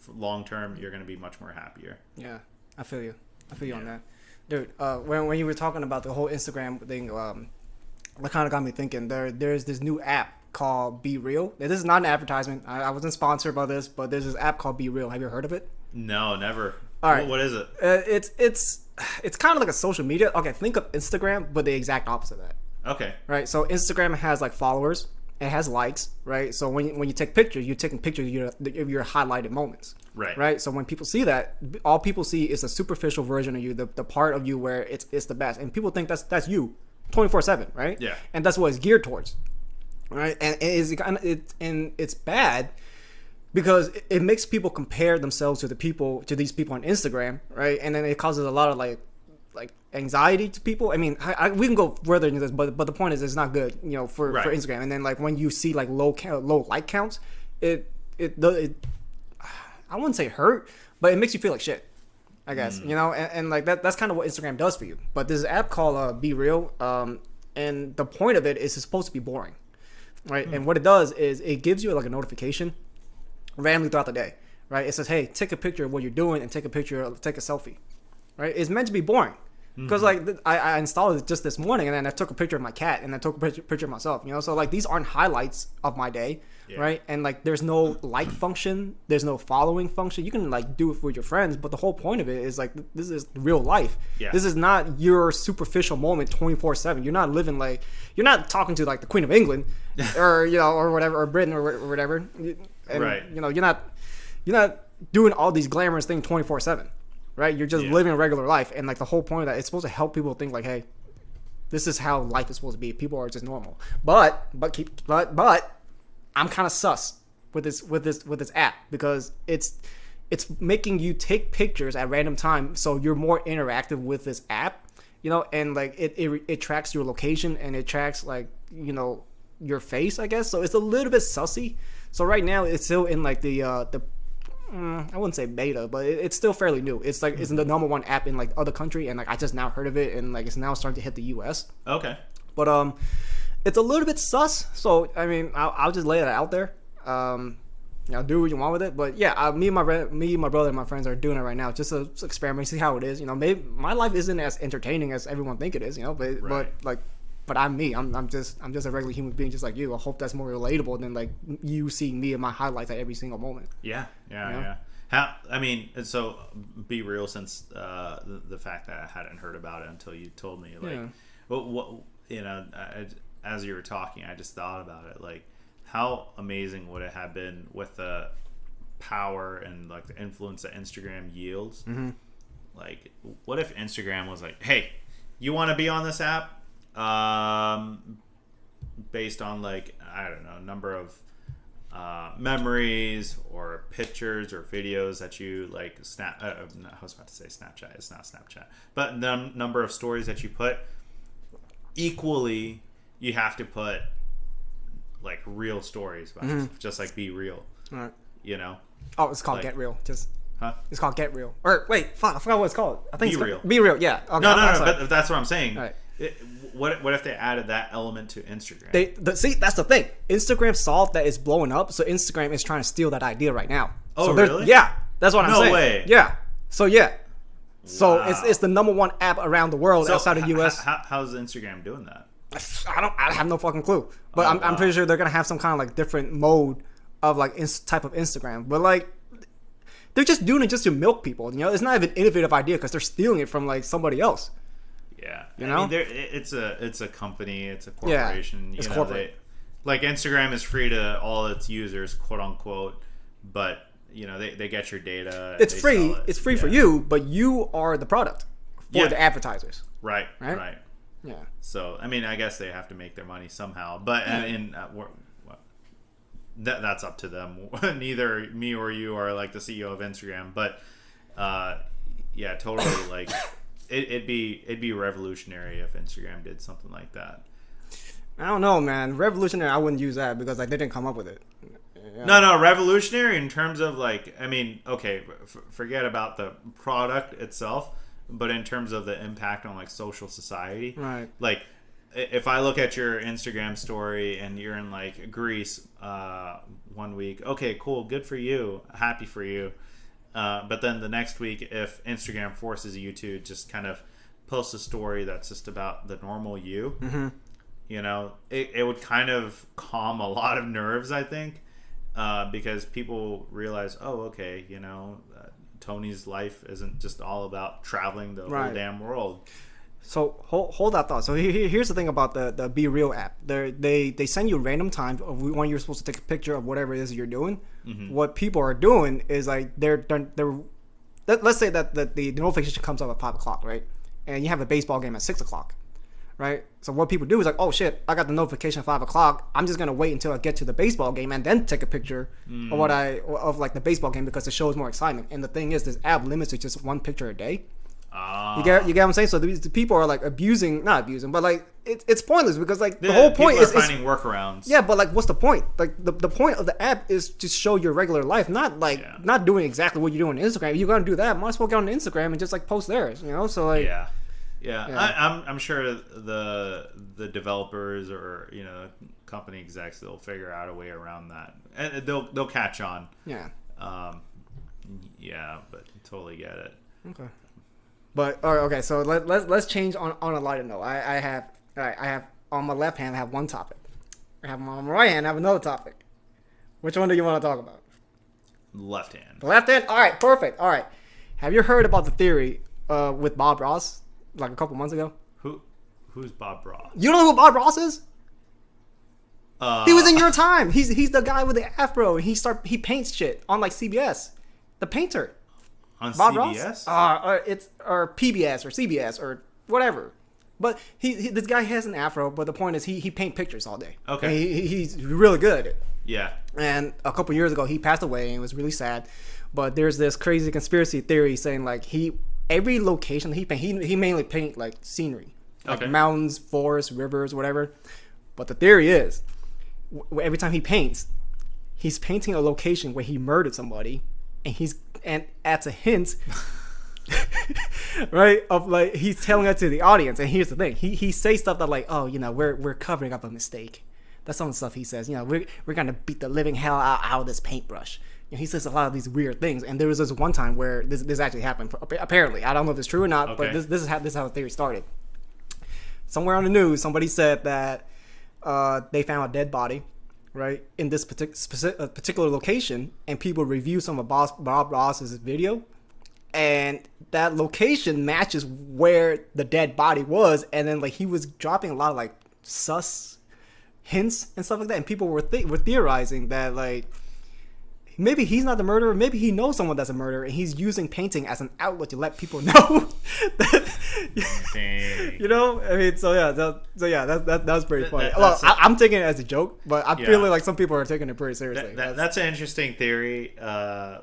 For long term, you're going to be much more happier. Yeah, I feel you on that. Dude, when you were talking about the whole Instagram thing, that kind of got me thinking. There's this new app called Be Real. This is not an advertisement. I wasn't sponsored by this, but there's this app called Be Real. Have you heard of it? No, never. All right. What is it? It's kind of like a social media. Okay, think of Instagram, but the exact opposite of that. Okay. Right? So Instagram has like followers, It has likes, right? So when you take pictures, you're taking pictures of your highlighted moments. Right. So when people see that, all people see is a superficial version of you, the part of you where it's the best, and people think that's you, 24/7, right? Yeah. And that's what it's geared towards, right? And it's bad because it makes people compare themselves to these people on Instagram, right? And then it causes a lot of like anxiety to people. I mean, we can go further into this, but the point is, it's not good, for Instagram. And then like when you see like low like counts, it I wouldn't say hurt, but it makes you feel like shit, I guess, and like that's kind of what Instagram does for you. But there's an app called Be Real, and the point of it is it's supposed to be boring, right? And what it does is it gives you like a notification randomly throughout the day, right? It says, hey, take a picture of what you're doing and take a selfie, right? It's meant to be boring. Because like I installed it just this morning, and then I took a picture of my cat, and I took a picture of myself. So like these aren't highlights of my day, right? And like there's no like function, there's no following function. You can like do it with your friends, but the whole point of it is like this is real life. This is not your superficial moment 24/7. You're not living like you're not talking to like the Queen of England, or or whatever, or Britain or whatever. And, right. You're not doing all these glamorous things 24/7. Right, you're just living a regular life, and like the whole point of that, it's supposed to help people think like, hey, this is how life is supposed to be. People are just normal, but I'm kind of sus with this app because it's making you take pictures at random times, so you're more interactive with this app, and like it tracks your location and it tracks like your face, I guess. So it's a little bit sussy. So right now it's still in like the I wouldn't say beta, but it's still fairly new. It's like it's the number one app in like other country, and like I just now heard of it, and like it's now starting to hit the US. Okay. But it's a little bit sus. So I mean, I'll just lay it out there. Do what you want with it. But yeah, me and my brother and my friends are doing it right now, just to experiment, see how it is. Maybe my life isn't as entertaining as everyone think it is. But I'm me. I'm just a regular human being, just like you. I hope that's more relatable than like you seeing me and my highlights at every single moment. Yeah. So Be Real, since the fact that I hadn't heard about it until you told me, as you were talking, I just thought about it, like how amazing would it have been with the power and like the influence that Instagram yields. Like, what if Instagram was like, hey, you want to be on this app? Based on like, I don't know, number of memories or pictures or videos that you like I was about to say Snapchat, it's not Snapchat, but the number of stories that you put, equally you have to put like real stories about just like Be Real. All right. Oh, it's called Get Real. Huh? It's called Get Real. Or wait, fuck, I forgot what it's called. I think Be Real. Be Real, yeah. Okay, no, but that's what I'm saying. All right. What if they added that element to Instagram? See, that's the thing. Instagram saw that it's blowing up, so Instagram is trying to steal that idea right now. Oh, so really? Yeah, that's what I'm saying. No way. Yeah. So yeah. So Wow. it's the number one app around the world outside of the US. How's Instagram doing that? I have no fucking clue. But I'm pretty sure they're gonna have some kind of like different mode of like type of Instagram. But like they're just doing it just to milk people. It's not even an innovative idea because they're stealing it from like somebody else. Yeah, I mean, it's a company, it's a corporation. Yeah, it's corporate. Like Instagram is free to all its users, quote unquote, but they get your data. It's free. It's free for you, but you are the product for the advertisers. Right. Yeah. So I mean, I guess they have to make their money somehow, but that's up to them. Neither me or you are like the CEO of Instagram, but totally like. It'd be revolutionary if Instagram did something like that. I don't know, man. Revolutionary, I wouldn't use that because like they didn't come up with it. Yeah. No, revolutionary in terms of like, I mean, okay, forget about the product itself, but in terms of the impact on like social society. Right. Like, if I look at your Instagram story and you're in like Greece 1 week, okay, cool, good for you, happy for you. But then the next week, if Instagram forces you to just kind of post a story that's just about the normal you, it would kind of calm a lot of nerves, I think, because people realize, oh, okay, Tony's life isn't just all about traveling the whole damn world. So hold that thought. So here's the thing about the Be Real app. They send you random times of when you're supposed to take a picture of whatever it is you're doing. Mm-hmm. What people are doing is like they're let's say that the notification comes up at 5 o'clock, right? And you have a baseball game at 6 o'clock, right? So what people do is like, oh shit, I got the notification at 5 o'clock. I'm just gonna wait until I get to the baseball game and then take a picture of like the baseball game because it shows more excitement. And the thing is, this app limits to just one picture a day. You get what I'm saying? So the people are like not abusing, but like it's pointless because like the whole point is finding workarounds. Yeah, but like what's the point? Like the point of the app is to show your regular life, not like not doing exactly what you do on Instagram. If you're gonna do that, might as well get on Instagram and just like post theirs, you know? So like I'm sure the developers or company execs, they'll figure out a way around that, and they'll catch on. Yeah. But totally get it. Okay. But okay, so let's change on a lighter note. I have on my left hand I have one topic. I have on my right hand I have another topic. Which one do you want to talk about? Left hand. The left hand. All right, perfect. All right. Have you heard about the theory with Bob Ross like a couple months ago? Who's Bob Ross? You don't know who Bob Ross is? He was in your time. He's the guy with the afro. He paints shit on like CBS. The painter. On Bob CBS? Ross? Or PBS or CBS or whatever. But this guy has an afro, but the point is he paint pictures all day. Okay. He's really good at it. Yeah. And a couple years ago he passed away and it was really sad. But there's this crazy conspiracy theory saying like every location he paint, he mainly paint like scenery. Like mountains, forests, rivers, whatever. But the theory is every time he paints, he's painting a location where he murdered somebody and adds a hint right of like he's telling that to the audience. And here's the thing, he says stuff that like, oh, we're covering up a mistake. That's some of the stuff he says. We're gonna beat the living hell out of this paintbrush. He says a lot of these weird things. And there was this one time where this actually happened. Apparently, I don't know if it's true or not, but this is how the theory started. Somewhere on the news, somebody said that they found a dead body, right, in this particular location, and people review some of Bob Ross's video, and that location matches where the dead body was, and then like he was dropping a lot of like sus hints and stuff like that, and people were theorizing that like maybe he's not the murderer, maybe he knows someone that's a murderer, and he's using painting as an outlet to let people know that, I mean, so that was pretty funny. I'm taking it as a joke, but I feel like some people are taking it pretty seriously. That's an interesting theory. But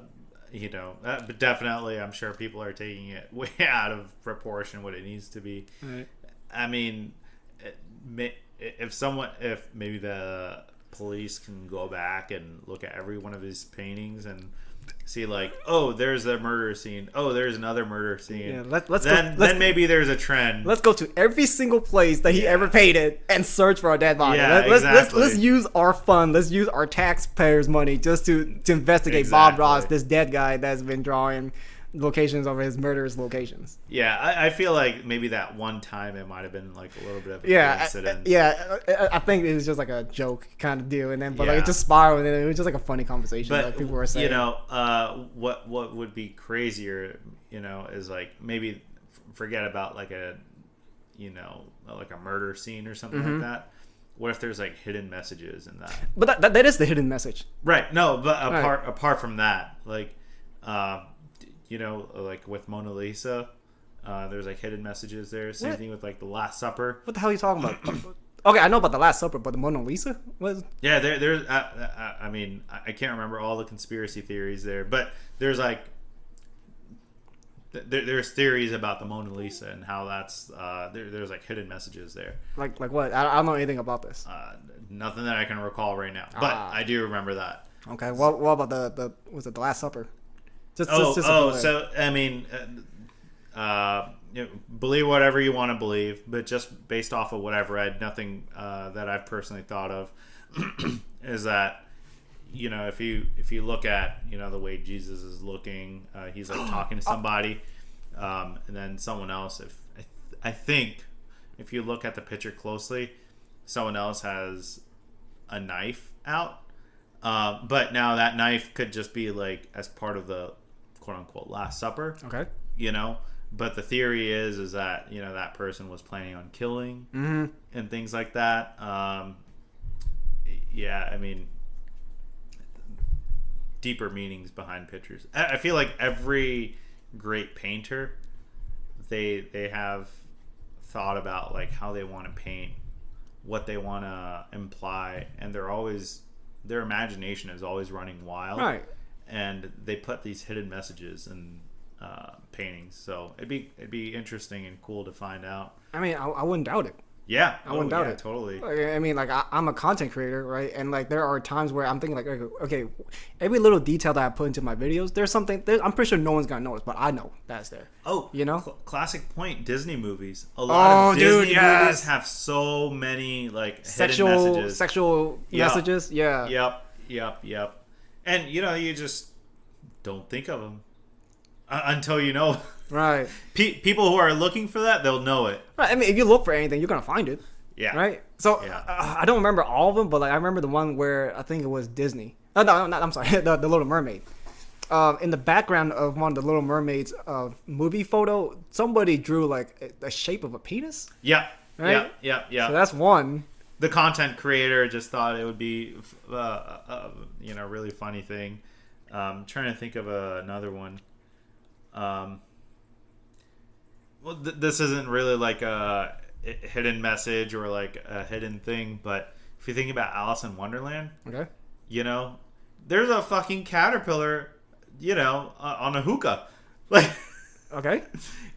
definitely, I'm sure people are taking it way out of proportion what it needs to be. Right. I mean, if maybe the police can go back and look at every one of his paintings and see like, oh, there's a murder scene, oh, there's another murder scene, then maybe there's a trend. Let's go to every single place that he ever painted and search for a dead body. Exactly. Let's use our fund, let's use our taxpayers' money just to investigate Bob Ross, this dead guy that's been drawing locations over his murderous locations. I feel like maybe that one time it might have been like a little bit of a coincidence. I think it was just like a joke kind of deal, and then like it just spiraled, and it was just like a funny conversation. But like people were saying, what would be crazier, is like maybe forget about like a murder scene or something like that. What if there's like hidden messages in that? But that is the hidden message, right? No, but apart from that, like. Like with Mona Lisa, there's like hidden messages there. Same thing with like the Last Supper. What the hell are you talking about? Okay, I know about the Last Supper, but the Mona Lisa? Yeah, there's. I mean, I can't remember all the conspiracy theories there, but there's like there's theories about the Mona Lisa and how that's there's like hidden messages there. Like what? I don't know anything about this. Nothing that I can recall right now, but I do remember that. Okay, what about the Last Supper? So I mean, believe whatever you want to believe, but just based off of what I've read, nothing that I've personally thought of is that if you look at the way Jesus is looking, he's like talking to somebody, and then someone else. I think if you look at the picture closely, someone else has a knife out, but now that knife could just be like as part of the quote unquote Last Supper. Okay. but the theory is that that person was planning on killing and things like that. Yeah, I mean, deeper meanings behind pictures. I feel like every great painter, they have thought about like how they want to paint, what they want to imply, and their imagination is always running wild, Right. and they put these hidden messages in paintings. So it'd be interesting and cool to find out. I mean, I wouldn't doubt it. Yeah, I wouldn't doubt it. Totally. Like, I mean, like I'm a content creator, right? And like there are times where I'm thinking like, okay, every little detail that I put into my videos, there's something. I'm pretty sure no one's gonna notice, but I know that's there. Oh, you know, classic point. Disney movies. A lot of Disney movies have so many like sexual messages. Yeah. Yep. And you just don't think of them until you know. Right. People who are looking for that, they'll know it. Right. I mean, if you look for anything, you're gonna find it. Yeah. Right. So I don't remember all of them, but like I remember the one where I think it was Disney. No, I'm sorry. the Little Mermaid. In the background of one of the Little Mermaids movie photo, somebody drew like a shape of a penis. Yeah. Right? Yeah. So that's one. The content creator just thought it would be, really funny thing. Trying to think of another one. Well, this isn't really like a hidden message or like a hidden thing, but if you think about Alice in Wonderland, okay, there's a fucking caterpillar, on a hookah, like, okay,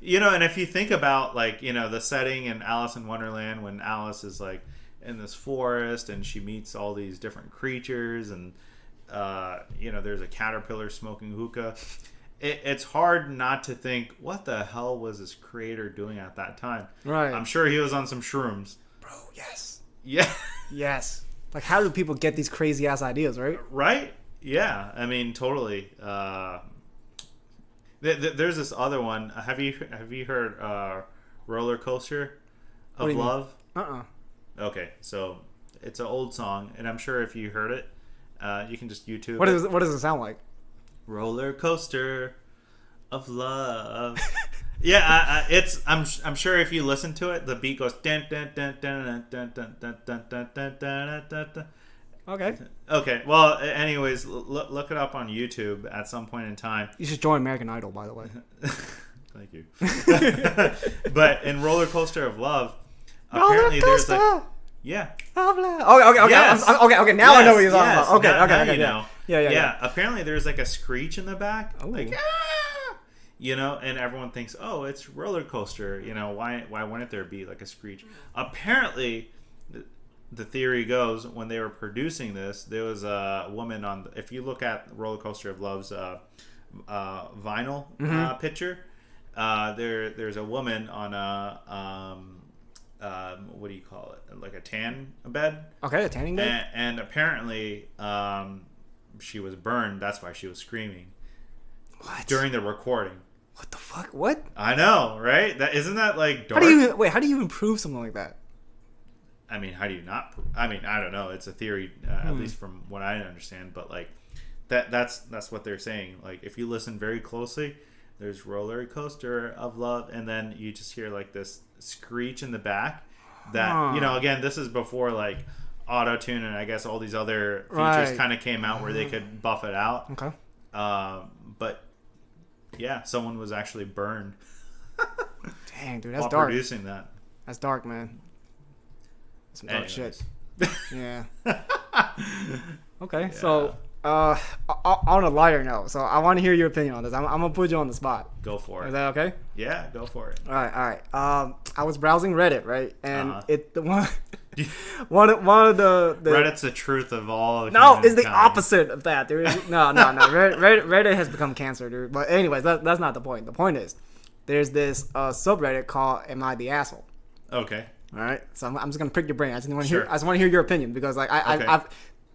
and if you think about like the setting in Alice in Wonderland when Alice is like in this forest and she meets all these different creatures and there's a caterpillar smoking hookah. It's hard not to think, what the hell was this creator doing at that time? Right. I'm sure he was on some shrooms. Bro, yes. Yeah. Yes. Like, how do people get these crazy ass ideas, right? Right? Yeah. I mean, totally. There's this other one. Have you heard Rollercoaster of Love? Okay, so it's an old song, and I'm sure if you heard it, you can just YouTube What does it sound like? Roller coaster of love. Yeah, it's. I'm sure if you listen to it, the beat goes. Dun, dun, dun, dun, dun, dun, dun, dun, dun, dun, dun, dun, dun. Okay. Okay. Well, anyways, look it up on YouTube at some point in time. You should join American Idol, by the way. Thank you. But in Roller Coaster of Love, apparently there's like. Yeah. Okay. Yes. Okay. Now I know what you're talking about. Okay. Okay. Yeah. Apparently, there's like a screech in the back, Ooh. like and everyone thinks, oh, it's roller coaster. Why wouldn't there be like a screech? Apparently, the theory goes when they were producing this, there was a woman on. If you look at Roller Coaster of Love's vinyl picture, there's a woman on a. What do you call it? Like a tan bed. Okay, a tanning bed. And apparently, she was burned. That's why she was screaming. What? During the recording. What the fuck? What? I know, right? Isn't that like dark? How do you even prove something like that? I mean, how do you not? I mean, I don't know. It's a theory, at least from what I understand. But like, that's what they're saying. Like, if you listen very closely, there's Roller Coaster of Love, and then you just hear like this screech in the back. That again, this is before like auto tune and I guess all these other features kind of came out where they could buff it out. Okay. But yeah, someone was actually burned. Dang, dude, that's while dark. Producing that. That's dark, man. That's some dark shit. Yeah. Okay, yeah. So on a lighter note, so I want to hear your opinion on this. I'm gonna put you on the spot. Go for it. Is that okay? Yeah, go for it. All right. I was browsing Reddit, right, and one of the Reddit's the truth of all. No, it's the opposite of that, dude. No. Reddit has become cancer, dude. But anyways, that's not the point. The point is, there's this subreddit called "Am I the Asshole?" Okay. All right. So I'm just gonna prick your brain. I just want Sure. to hear your opinion because like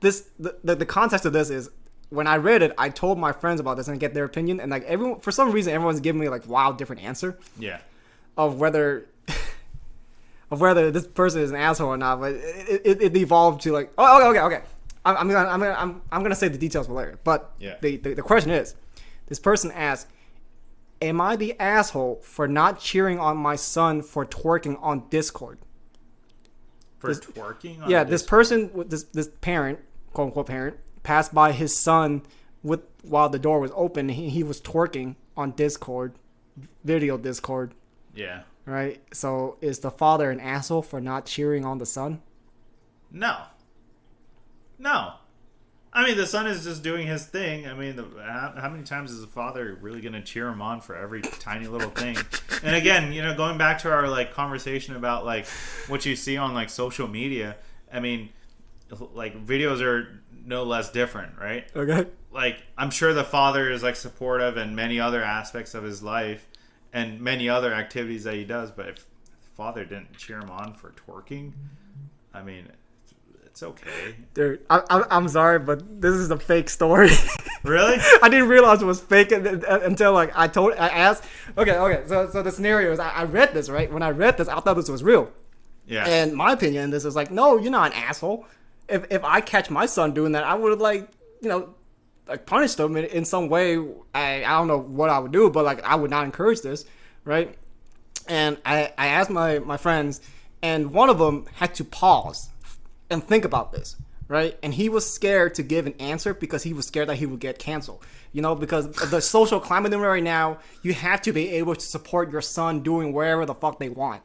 the context of this is when I read it, I told my friends about this and get their opinion, and like for some reason everyone's giving me like wild different answer. Yeah. Of whether this person is an asshole or not, but it evolved to like okay. I'm gonna say the details for later. But yeah. the question is, this person asked, am I the asshole for not cheering on my son for twerking on Discord? Twerking on This person, this parent, quote unquote parent, passed by his son while the door was open. He was twerking on Discord, video Discord. Yeah. Right? So is the father an asshole for not cheering on the son? No. I mean, the son is just doing his thing. I mean, how many times is the father really going to cheer him on for every tiny little thing? And again, going back to our like conversation about like what you see on like social media. I mean, like videos are no less different, right? Okay. Like I'm sure the father is like supportive in many other aspects of his life and many other activities that he does. But if the father didn't cheer him on for twerking, I mean, it's okay. Dude, I'm sorry, but this is a fake story. Really? I didn't realize it was fake until like I asked. Okay. So the scenario is I read this, right? When I read this, I thought this was real. Yeah. And my opinion, this is like, no, you're not an asshole. If I catch my son doing that, I would have like punished him in some way. I don't know what I would do, but like I would not encourage this, right? And I asked my friends, and one of them had to pause and think about this, right? And he was scared to give an answer because he was scared that he would get canceled. Because the social climate right now, you have to be able to support your son doing wherever the fuck they want.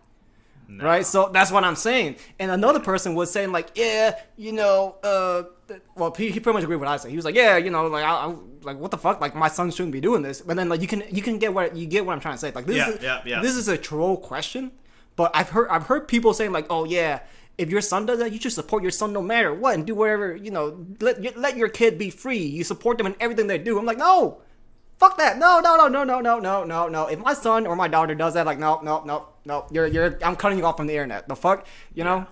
No. Right? So that's what I'm saying. And another person was saying like, yeah, well, he pretty much agreed with what I said. He was like, yeah, like I like what the fuck? Like my son shouldn't be doing this. But then like you can get what I'm trying to say. Like this is a troll question. But I've heard people saying like, oh yeah, if your son does that, you should support your son no matter what and do whatever, let your kid be free. You support them in everything they do. I'm like, no, fuck that. No. If my son or my daughter does that, like, no. I'm cutting you off from the internet. The fuck, Yeah.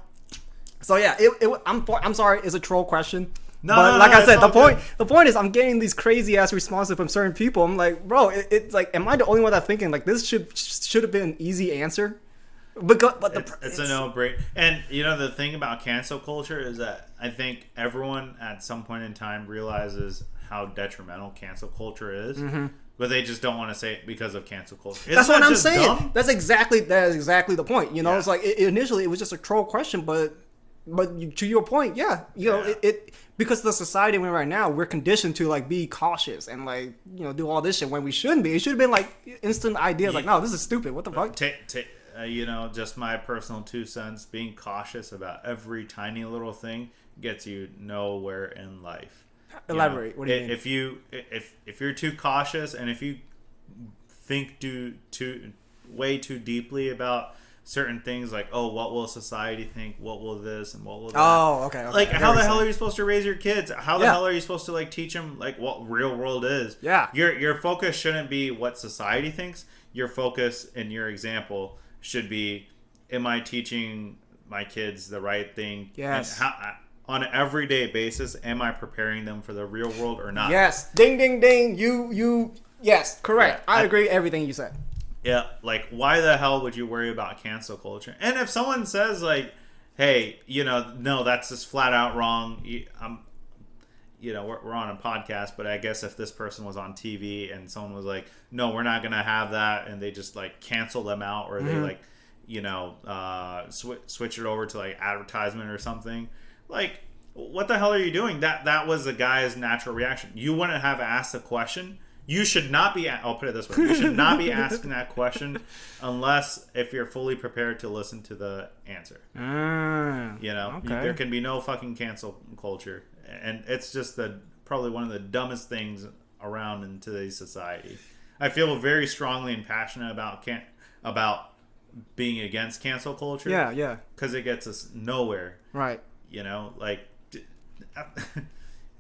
So yeah, I'm sorry, it's a troll question. But like I said, the point is I'm getting these crazy ass responses from certain people. I'm like, bro, it's like, am I the only one that's thinking like this should have been an easy answer? It's a no-brainer. And the thing about cancel culture is that I think everyone at some point in time realizes how detrimental cancel culture is, but they just don't want to say it because of cancel culture. That's what I'm saying. Dumb? That's exactly the point. It's like initially it was just a troll question, but to your point, it because the society we're in right now, we're conditioned to like be cautious and like do all this shit when we shouldn't be. It should have been like instant ideas like, no, this is stupid. What the fuck? Just my personal 2 cents, being cautious about every tiny little thing gets you nowhere in life. Elaborate. What do you mean? If you're too cautious and if you think way too deeply about certain things, like, oh, what will society think? What will this and what will that? Oh, okay. Like, how the hell are you supposed to raise your kids? How the hell are you supposed to like teach them like what real world is? Yeah. Your focus shouldn't be what society thinks. Your focus and your example should be, am I teaching my kids the right thing? Yes. And on an everyday basis, am I preparing them for the real world or not? Yes. Ding, ding, ding. Yes, correct. Yeah, I agree everything you said. Yeah, like, why the hell would you worry about cancel culture? And if someone says, like, hey, no, that's just flat out wrong. We're on a podcast, but I guess if this person was on TV and someone was like, no, we're not going to have that, and they just, like, cancel them out, or they, like, switch it over to, like, advertisement or something, like, what the hell are you doing? That was the guy's natural reaction. You wouldn't have asked the question. You should not be, I'll put it this way, you should not be asking that question unless if you're fully prepared to listen to the answer. Okay. There can be no fucking cancel culture. And it's just probably one of the dumbest things around in today's society. I feel very strongly and passionate about being against cancel culture. Yeah. Because it gets us nowhere. Right. I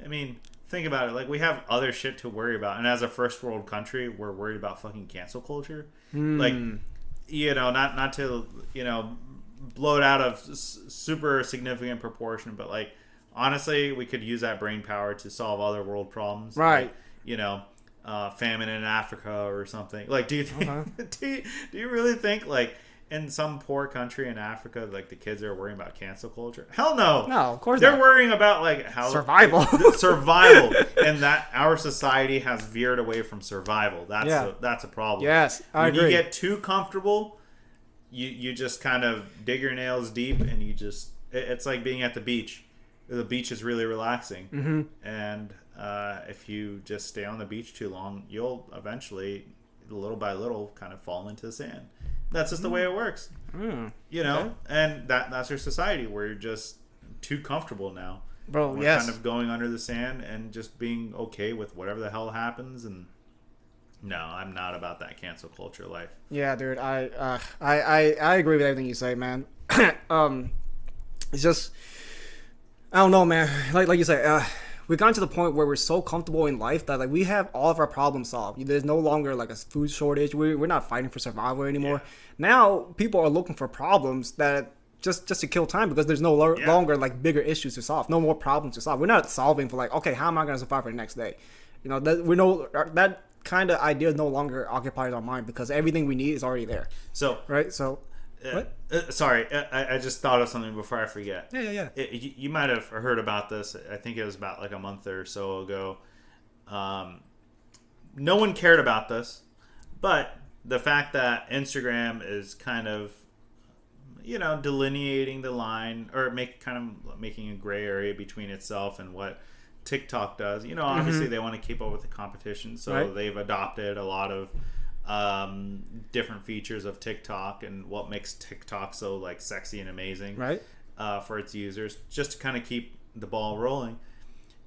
mean, think about it. Like, we have other shit to worry about, and as a first world country, we're worried about fucking cancel culture. Like, not to blow it out of super significant proportion, but like, honestly, we could use that brain power to solve other world problems. Right. Like, famine in Africa or something. Like, do you think? Do you really think like in some poor country in Africa, like the kids are worrying about cancel culture? Hell no. No, of course they're not. worrying about like how Survival. survival, and that our society has veered away from survival. That's a problem. Yes, I when agree. you get too comfortable, you just kind of dig your nails deep, and it's like being at the beach. The beach is really relaxing, and if you just stay on the beach too long, you'll eventually, little by little, kind of fall into the sand. That's just the way it works. You know, Okay. and that's your society where you're just too comfortable now. Bro, We're yes. kind of going under the sand and just being okay with whatever the hell happens. And no, I'm not about that cancel culture life. Yeah, dude. I agree with everything you say, man. It's just, I don't know, man. Like you say, we've gotten to the point where we're so comfortable in life that like we have all of our problems solved. There's no longer like a food shortage. We're not fighting for survival anymore. Yeah. Now people are looking for problems that just to kill time because there's no longer like bigger issues to solve. No more problems to solve. We're not solving for like, okay, how am I going to survive for the next day? You know, that kind of idea no longer occupies our mind because everything we need is already there. So, right? So, what? Sorry, I just thought of something before I forget. Yeah. You might have heard about this. I think it was about like a month or so ago. No one cared about this, but the fact that Instagram is kind of, delineating the line or making a gray area between itself and what TikTok does. Obviously they want to keep up with the competition, so they've adopted a lot of different features of TikTok and what makes TikTok so like sexy and amazing for its users, just to kind of keep the ball rolling.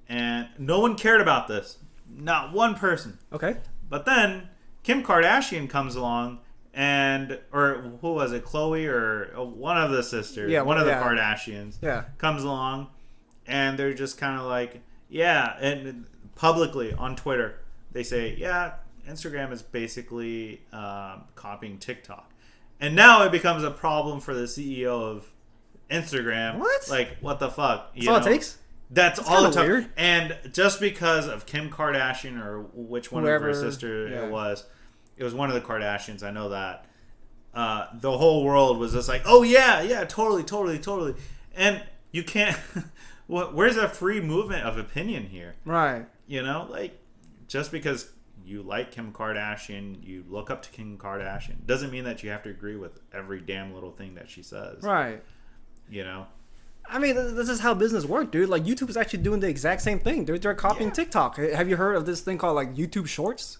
And no one cared about this, not one person. Okay. But then Kim Kardashian comes along, or who was it, Khloe or one of the sisters, one of the Kardashians, comes along, and they're just kind of like, and publicly on Twitter they say, Instagram is basically copying TikTok. And now it becomes a problem for the CEO of Instagram. What? Like, what the fuck? That's all it takes? That's all it took. Weird. And just because of Kim Kardashian or which one of her sisters it was one of the Kardashians, I know that. The whole world was just like, oh yeah, totally. And you can't... Where's a free movement of opinion here? Right. Like, just because you like Kim Kardashian, you look up to Kim Kardashian, doesn't mean that you have to agree with every damn little thing that she says. Right. I mean, this is how business works, dude. Like, YouTube is actually doing the exact same thing. They're copying TikTok. Have you heard of this thing called, like, YouTube Shorts?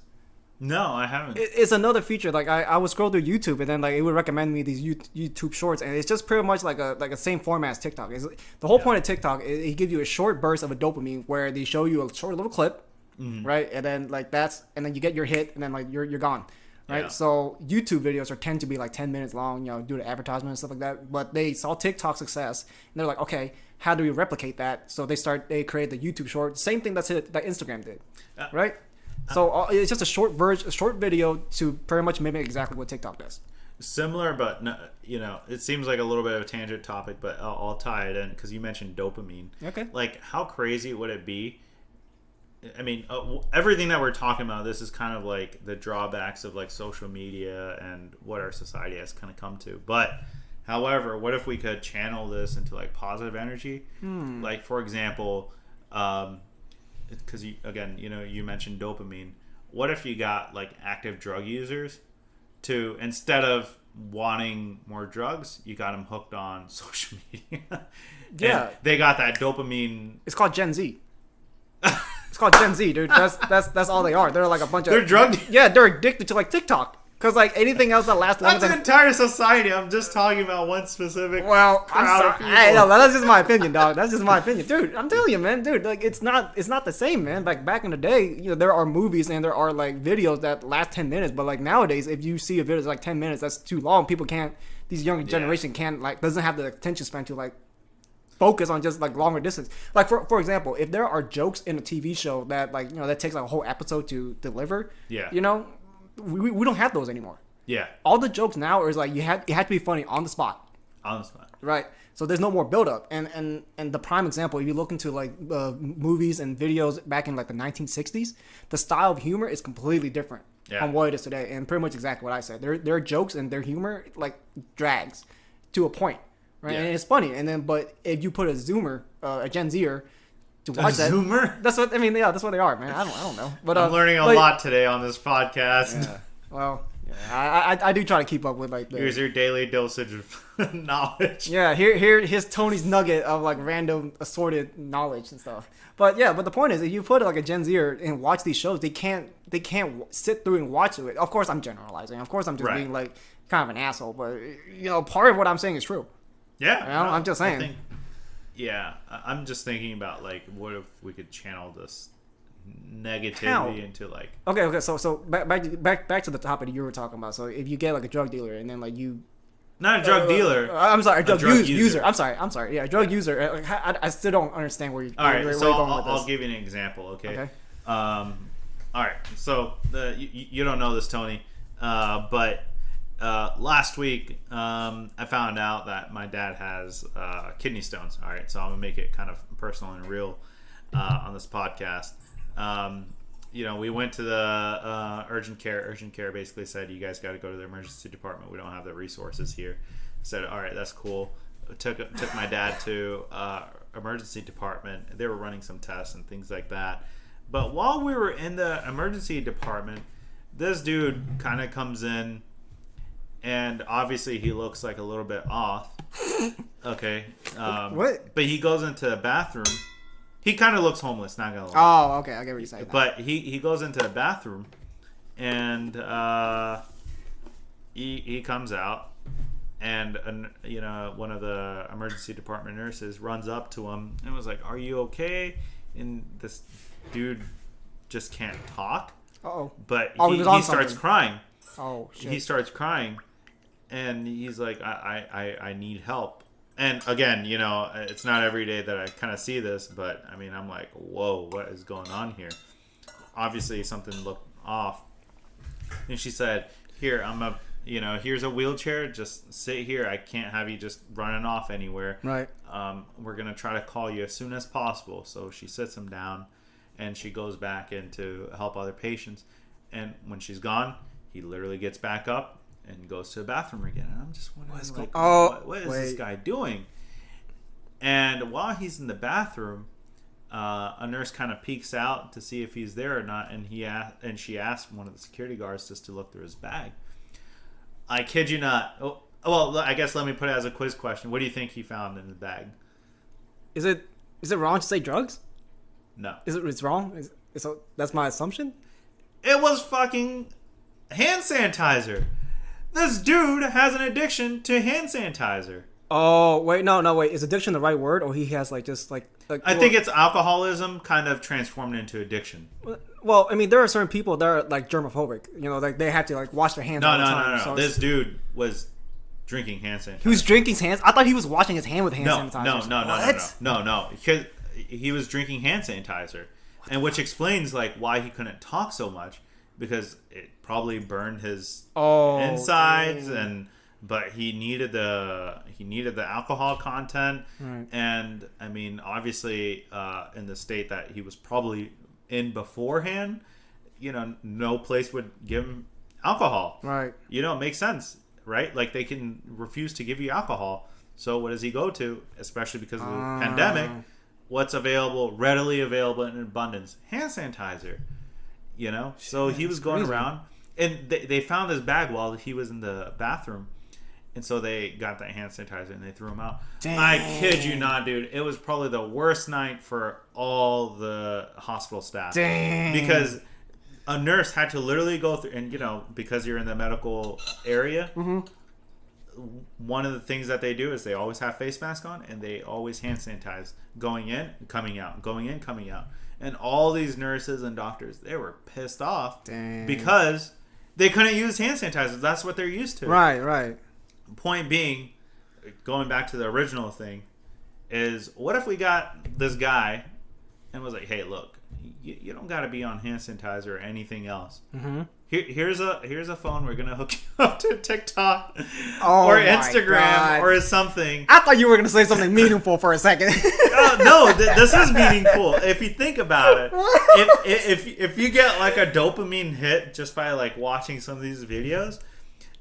No, I haven't. It's another feature. Like, I would scroll through YouTube, and then, like, it would recommend me these YouTube Shorts, and it's just pretty much like a same format as TikTok. The whole point of TikTok is it gives you a short burst of a dopamine where they show you a short little clip, right? And then, like, and then you get your hit, and then, like, you're gone. Right, so YouTube videos tend to be like 10 minutes long, due to advertisement and stuff like that. But they saw TikTok success, and they're like, okay, how do we replicate that? So they create the YouTube Short, same thing that Instagram did, right? So it's just a short video to pretty much mimic exactly what TikTok does. Similar, but it seems like a little bit of a tangent topic, but I'll tie it in because you mentioned dopamine. Okay. Like, how crazy would it be? I mean, everything that we're talking about, this is kind of like the drawbacks of like social media and what our society has kind of come to. But, however, what if we could channel this into like positive energy? Like, for example, because you mentioned dopamine. What if you got like active drug users to, instead of wanting more drugs, you got them hooked on social media? And they got that dopamine. It's called Gen Z. It's called Gen Z, dude. That's all they are. They're like a bunch of... They're drugged? Yeah, they're addicted to like TikTok. Because like anything else that lasts longer than... That's an entire society. I'm just talking about one specific crowd of people. Hey, no, that's just my opinion, dog. That's just my opinion. Dude, I'm telling you, man. Dude, like it's not the same, man. Like back in the day, there are movies and there are like videos that last 10 minutes. But like nowadays, if you see a video that's like 10 minutes, that's too long. People can't... These younger generation can't like... Doesn't have the attention span to like... focus on just like longer distance. Like for example, if there are jokes in a TV show that like that takes like a whole episode to deliver, we don't have those anymore. Yeah, all the jokes now is like it had to be funny on the spot. Right. So there's no more build up. And the prime example, if you look into like movies and videos back in like the 1960s, the style of humor is completely different. on what it is today, and pretty much exactly what I said. Their jokes and their humor like drags to a point, right? Yeah. And it's funny. And then, but if you put a Zoomer, a Gen Zer, to watch that, Zoomer? that's what I mean. Yeah, that's what they are, man. I don't know. But I'm learning a lot today on this podcast. Yeah. Well, yeah, I do try to keep up with like. Here's your daily dosage of knowledge. Yeah, here's Tony's nugget of like random assorted knowledge and stuff. But yeah, but the point is, if you put like a Gen Zer and watch these shows, they can't sit through and watch it. Of course, I'm generalizing. Of course, I'm just being like kind of an asshole. But part of what I'm saying is true. Yeah, I'm just saying. I'm just thinking about like, what if we could channel this negativity into like. Okay. So back to the topic you were talking about. So if you get like a drug dealer and then like you. Not a drug dealer. I'm sorry, a drug user. I'm sorry. Yeah, a drug user. I still don't understand where you're going with this. I'll give you an example, okay? All right. So you don't know this, Tony, but last week I found out that my dad has kidney stones. All right, so I'm gonna make it kind of personal and real on this podcast. We went to the urgent care. Urgent care basically said, you guys got to go to the emergency department. We don't have the resources here. I said, all right, that's cool. Took my dad to emergency department. They were running some tests and things like that. But while we were in the emergency department, this dude kind of comes in, and obviously he looks like a little bit off. Okay. What? But he goes into the bathroom. He kind of looks homeless, not gonna lie. Oh, okay, I get what you're saying. But he goes into the bathroom, and he comes out, and one of the emergency department nurses runs up to him and was like, "Are you okay?" And this dude just can't talk. Uh-oh. But he starts crying. Oh shit. He starts crying, and he's like, "I need help." And again, it's not every day that I kind of see this, but I mean, I'm like, whoa, what is going on here? Obviously, something looked off. And she said, "Here, here's a wheelchair. Just sit here. I can't have you just running off anywhere. Right. We're gonna try to call you as soon as possible." So she sits him down, and she goes back in to help other patients. And when she's gone, he literally gets back up and goes to the bathroom again. And I'm just wondering, what is this guy doing? And while he's in the bathroom, a nurse kind of peeks out to see if he's there or not, and she asked one of the security guards just to look through his bag. I kid you not. Oh, well, I guess let me put it as a quiz question. What do you think he found in the bag? Is it wrong to say drugs? No. It's wrong? That's my assumption? It was fucking hand sanitizer. This dude has an addiction to hand sanitizer. Oh, wait, no, wait. Is addiction the right word? Or he has I think it's alcoholism kind of transformed into addiction. Well, I mean, there are certain people that are like germophobic. Like they have to like wash their hands all the time. No. So this dude was drinking hand sanitizer. He was drinking his hands? I thought he was washing his hand with hand sanitizer. No. Because he was drinking hand sanitizer. And which explains like why he couldn't talk so much. Because it probably burned his insides, but he needed the alcohol content, right. And I mean, obviously, in the state that he was probably in beforehand, no place would give him alcohol. Right. It makes sense, right? Like they can refuse to give you alcohol. So what does he go to? Especially because of the pandemic, what's readily available in abundance? Hand sanitizer. So he was going around, and they found his bag while he was in the bathroom, and so they got that hand sanitizer and they threw him out. Dang. I kid you not, dude. It was probably the worst night for all the hospital staff. Dang. Because a nurse had to literally go through, and because you're in the medical area, mm-hmm. One of the things that they do is they always have face masks on, and they always hand sanitize going in, coming out, going in, coming out. And all these nurses and doctors, they were pissed off. Dang. Because they couldn't use hand sanitizer. That's what they're used to. Right. Point being, going back to the original thing, is what if we got this guy and was like, "Hey, look, you don't got to be on hand sanitizer or anything else. Mm-hmm. Here's a phone. We're gonna hook you up to TikTok Oh or my Instagram God. or something. I thought you were gonna say something meaningful for a second. No, this is meaningful. If you think about it, if you get like a dopamine hit just by like watching some of these videos,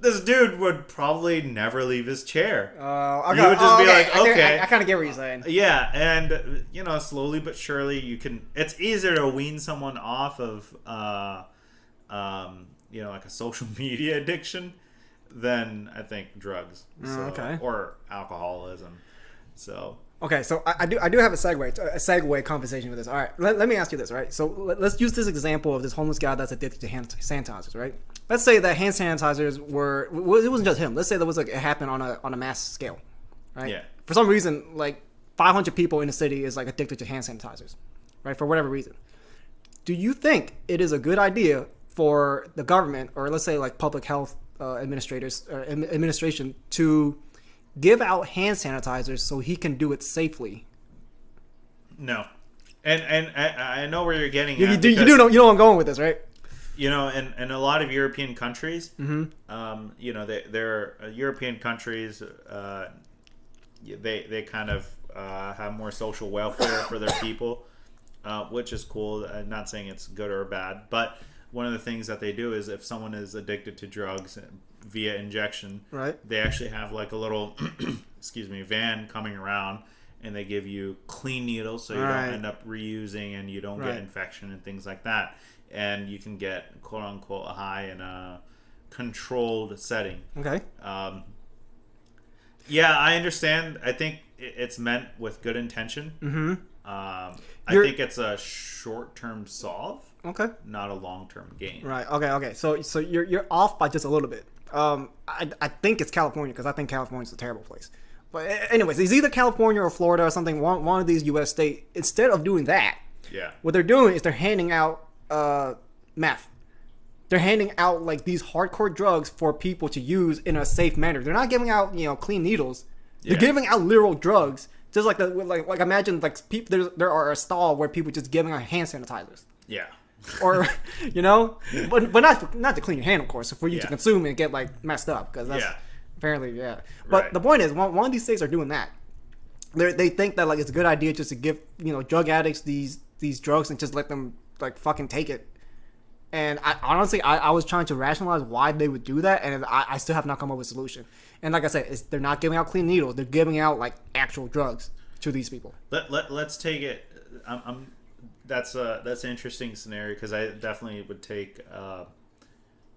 this dude would probably never leave his chair. Okay. You would just be like, okay. I kind of get what you're saying. Yeah, and slowly but surely you can. It's easier to wean someone off of, like a social media addiction than I think drugs. Okay. Or alcoholism. So. Okay, so I do have a segue conversation with this. All right, let me ask you this, right? So let's use this example of this homeless guy that's addicted to hand sanitizers, right? Let's say that hand sanitizers it wasn't just him. Let's say there was it happened on a mass scale, right? Yeah. For some reason, like 500 people in the city is like addicted to hand sanitizers, right? For whatever reason. Do you think it is a good idea for the government, or let's say like public health administration, to give out hand sanitizers so he can do it safely? No. And I know where you're getting You at. know where I'm going with this, right? In a lot of European countries, Mm-hmm. they're European countries, they kind of have more social welfare for their people, which is cool. I'm not saying it's good or bad, but one of the things that they do is if someone is addicted to drugs via injection, right, they actually have like a little van coming around, and they give you clean needles so you don't end up reusing and you don't get infection and things like that, and you can get quote unquote high in a controlled setting. Okay. Yeah, I understand. I think it's meant with good intention. Mm-hmm. I think it's a short-term solve. Okay. Not a long-term gain. Right. Okay. So you're off by just a little bit. I think it's California, because I think California's a terrible place. But anyways, it's either California or Florida or something. One of these U.S. states. Instead of doing that, what they're doing is they're handing out meth. They're handing out like these hardcore drugs for people to use in a safe manner. They're not giving out clean needles. They're giving out literal drugs. Just like like imagine like there are a stall where people just giving out hand sanitizers. Yeah. Or but not to clean your hand, of course, for you to consume and get like messed up, because that's apparently But the point is, one of these states are doing that. They think that like it's a good idea just to give drug addicts these drugs and just let them like fucking take it. And I honestly was trying to rationalize why they would do that, and I still have not come up with a solution. And like I said, they're not giving out clean needles; they're giving out like actual drugs to these people. Let's take it. That's an interesting scenario, because I definitely would take.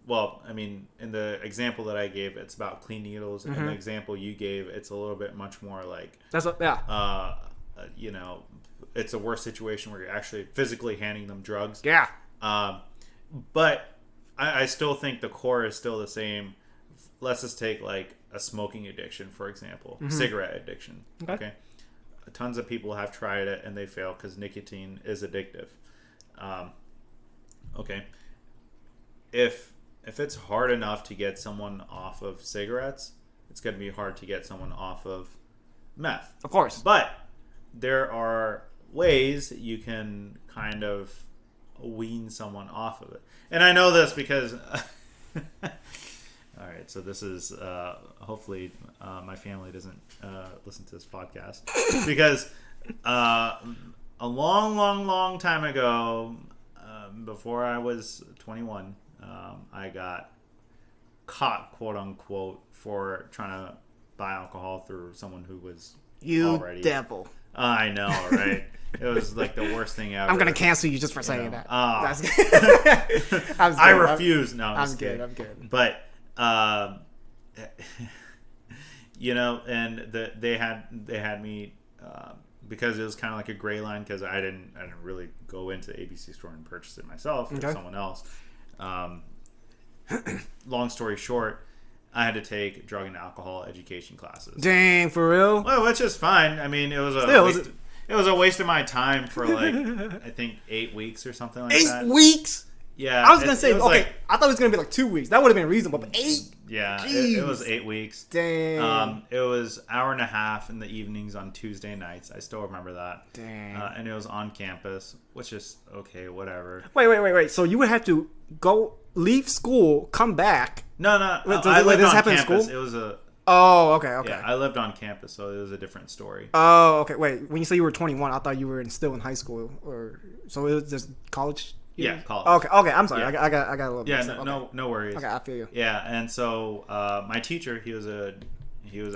In the example that I gave, it's about clean needles. Mm-hmm. In the example you gave, it's a little bit much more like it's a worse situation where you're actually physically handing them drugs. Yeah. But I still think the core is still the same. Let's just take like a smoking addiction, for example, cigarette addiction. Okay. Tons of people have tried it and they fail because nicotine is addictive. Okay. If it's hard enough to get someone off of cigarettes, it's going to be hard to get someone off of meth. Of course. But there are ways you can kind of wean someone off of it. And I know this because all right, so this is hopefully my family doesn't listen to this podcast, because a long time ago, before I was 21, I got caught, quote unquote, for trying to buy alcohol through someone who was already devil. I know, right? It was like the worst thing ever. I'm gonna cancel you just for saying that. That's good. I refuse. No, I'm good. But and they had me because it was kind of like a gray line, because I didn't really go into the ABC store and purchase it myself or someone else. Long story short, I had to take drug and alcohol education classes. Dang, for real? Well, which is fine. I mean, it was a waste of my time for like I think 8 weeks or something like that. 8 weeks? Yeah. I was gonna say, okay, I thought it was gonna be like 2 weeks. That would have been reasonable, but 8? Yeah, it was 8 weeks. Dang. It was hour and a half in the evenings on Tuesday nights. I still remember that. Dang. And it was on campus, which is okay, whatever. Wait. So you would have to leave school, come back. No. Wait, I lived this on happened in campus. school? It was a Oh, okay. yeah. I lived on campus, so it was a different story. Oh, okay. Wait, when you say you were 21, I thought you were still in high school, or so it was just college. Yeah, college. Okay. I'm sorry. Yeah. I got a little. Yeah, bit. no worries. Okay, I feel you. Yeah, and so my teacher, he was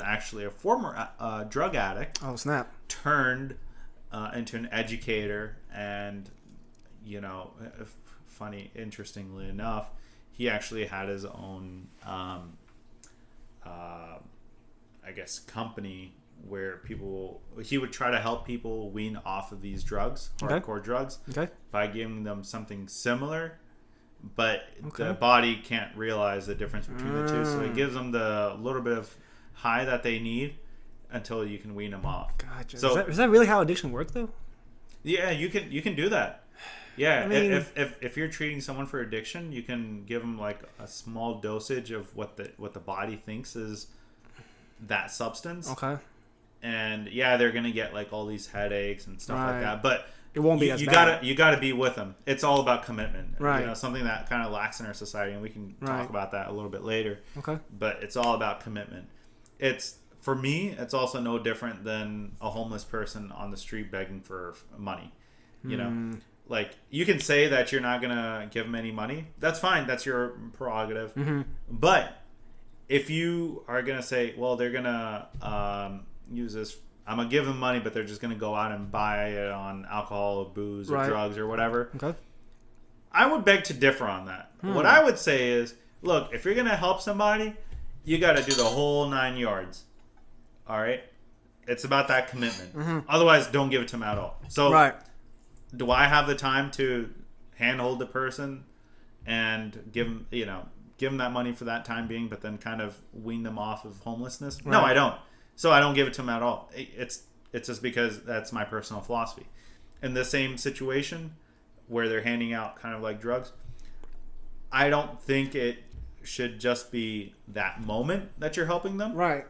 actually a former drug addict. Oh snap! Turned into an educator, and interestingly enough, he actually had his own, I guess, company where he would try to help people wean off of these drugs, hardcore drugs, by giving them something similar, but the body can't realize the difference between the two, so it gives them the little bit of high that they need until you can wean them off. Gotcha. So is that really how addiction works, though? Yeah, you can do that. Yeah, I mean, if you're treating someone for addiction, you can give them like a small dosage of what the body thinks is that substance. Okay. And yeah, they're gonna get like all these headaches and stuff like that, but it won't be as bad. You gotta be with them. It's all about commitment, right? Something that kind of lacks in our society, and we can talk about that a little bit later. Okay. But it's all about commitment. For me, it's also no different than a homeless person on the street begging for money. Like, you can say that you're not gonna give them any money. That's fine. That's your prerogative. Mm-hmm. But if you are gonna say, well, they're gonna use this, I'm gonna give them money, but they're just gonna go out and buy it on alcohol or booze or drugs or whatever. Okay. I would beg to differ on that. What I would say is, look, if you're gonna help somebody, you got to do the whole 9 yards. All right, it's about that commitment. Mm-hmm. Otherwise, don't give it to them at all. So, do I have the time to handhold the person and give them that money for that time being, but then kind of wean them off of homelessness? Right. No, I don't. So I don't give it to them at all. It's just because that's my personal philosophy. In the same situation where they're handing out kind of like drugs, I don't think it should just be that moment that you're helping them. Right.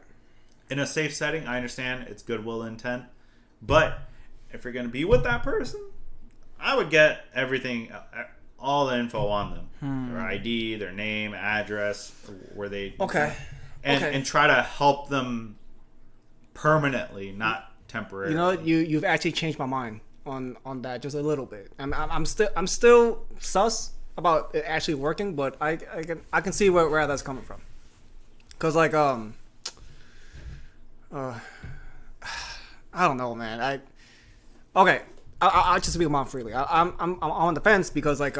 In a safe setting, I understand it's goodwill intent, but if you're going to be with that person, I would get everything, all the info on them, their ID, their name, address, where they and try to help them permanently, not temporarily. You've actually changed my mind on that just a little bit. I'm still sus about it actually working, but I can see where that's coming from. Cause like I don't know, man. I'll just speak about freely. I'm on the fence because like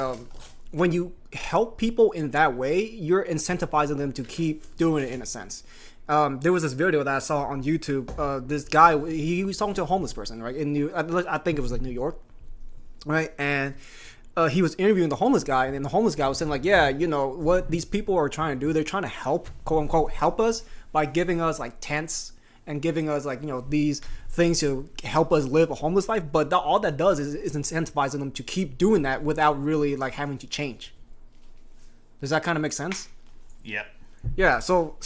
when you help people in that way, you're incentivizing them to keep doing it in a sense. There was this video that I saw on YouTube. This guy, he was talking to a homeless person, right? I think it was like New York, right? And he was interviewing the homeless guy, and then the homeless guy was saying like, yeah, what these people are trying to do, they're trying to help, quote unquote, help us by giving us like tents and giving us like, these things to help us live a homeless life. But all that does is incentivizing them to keep doing that without really like having to change. Does that kind of make sense? Yep. Yeah. So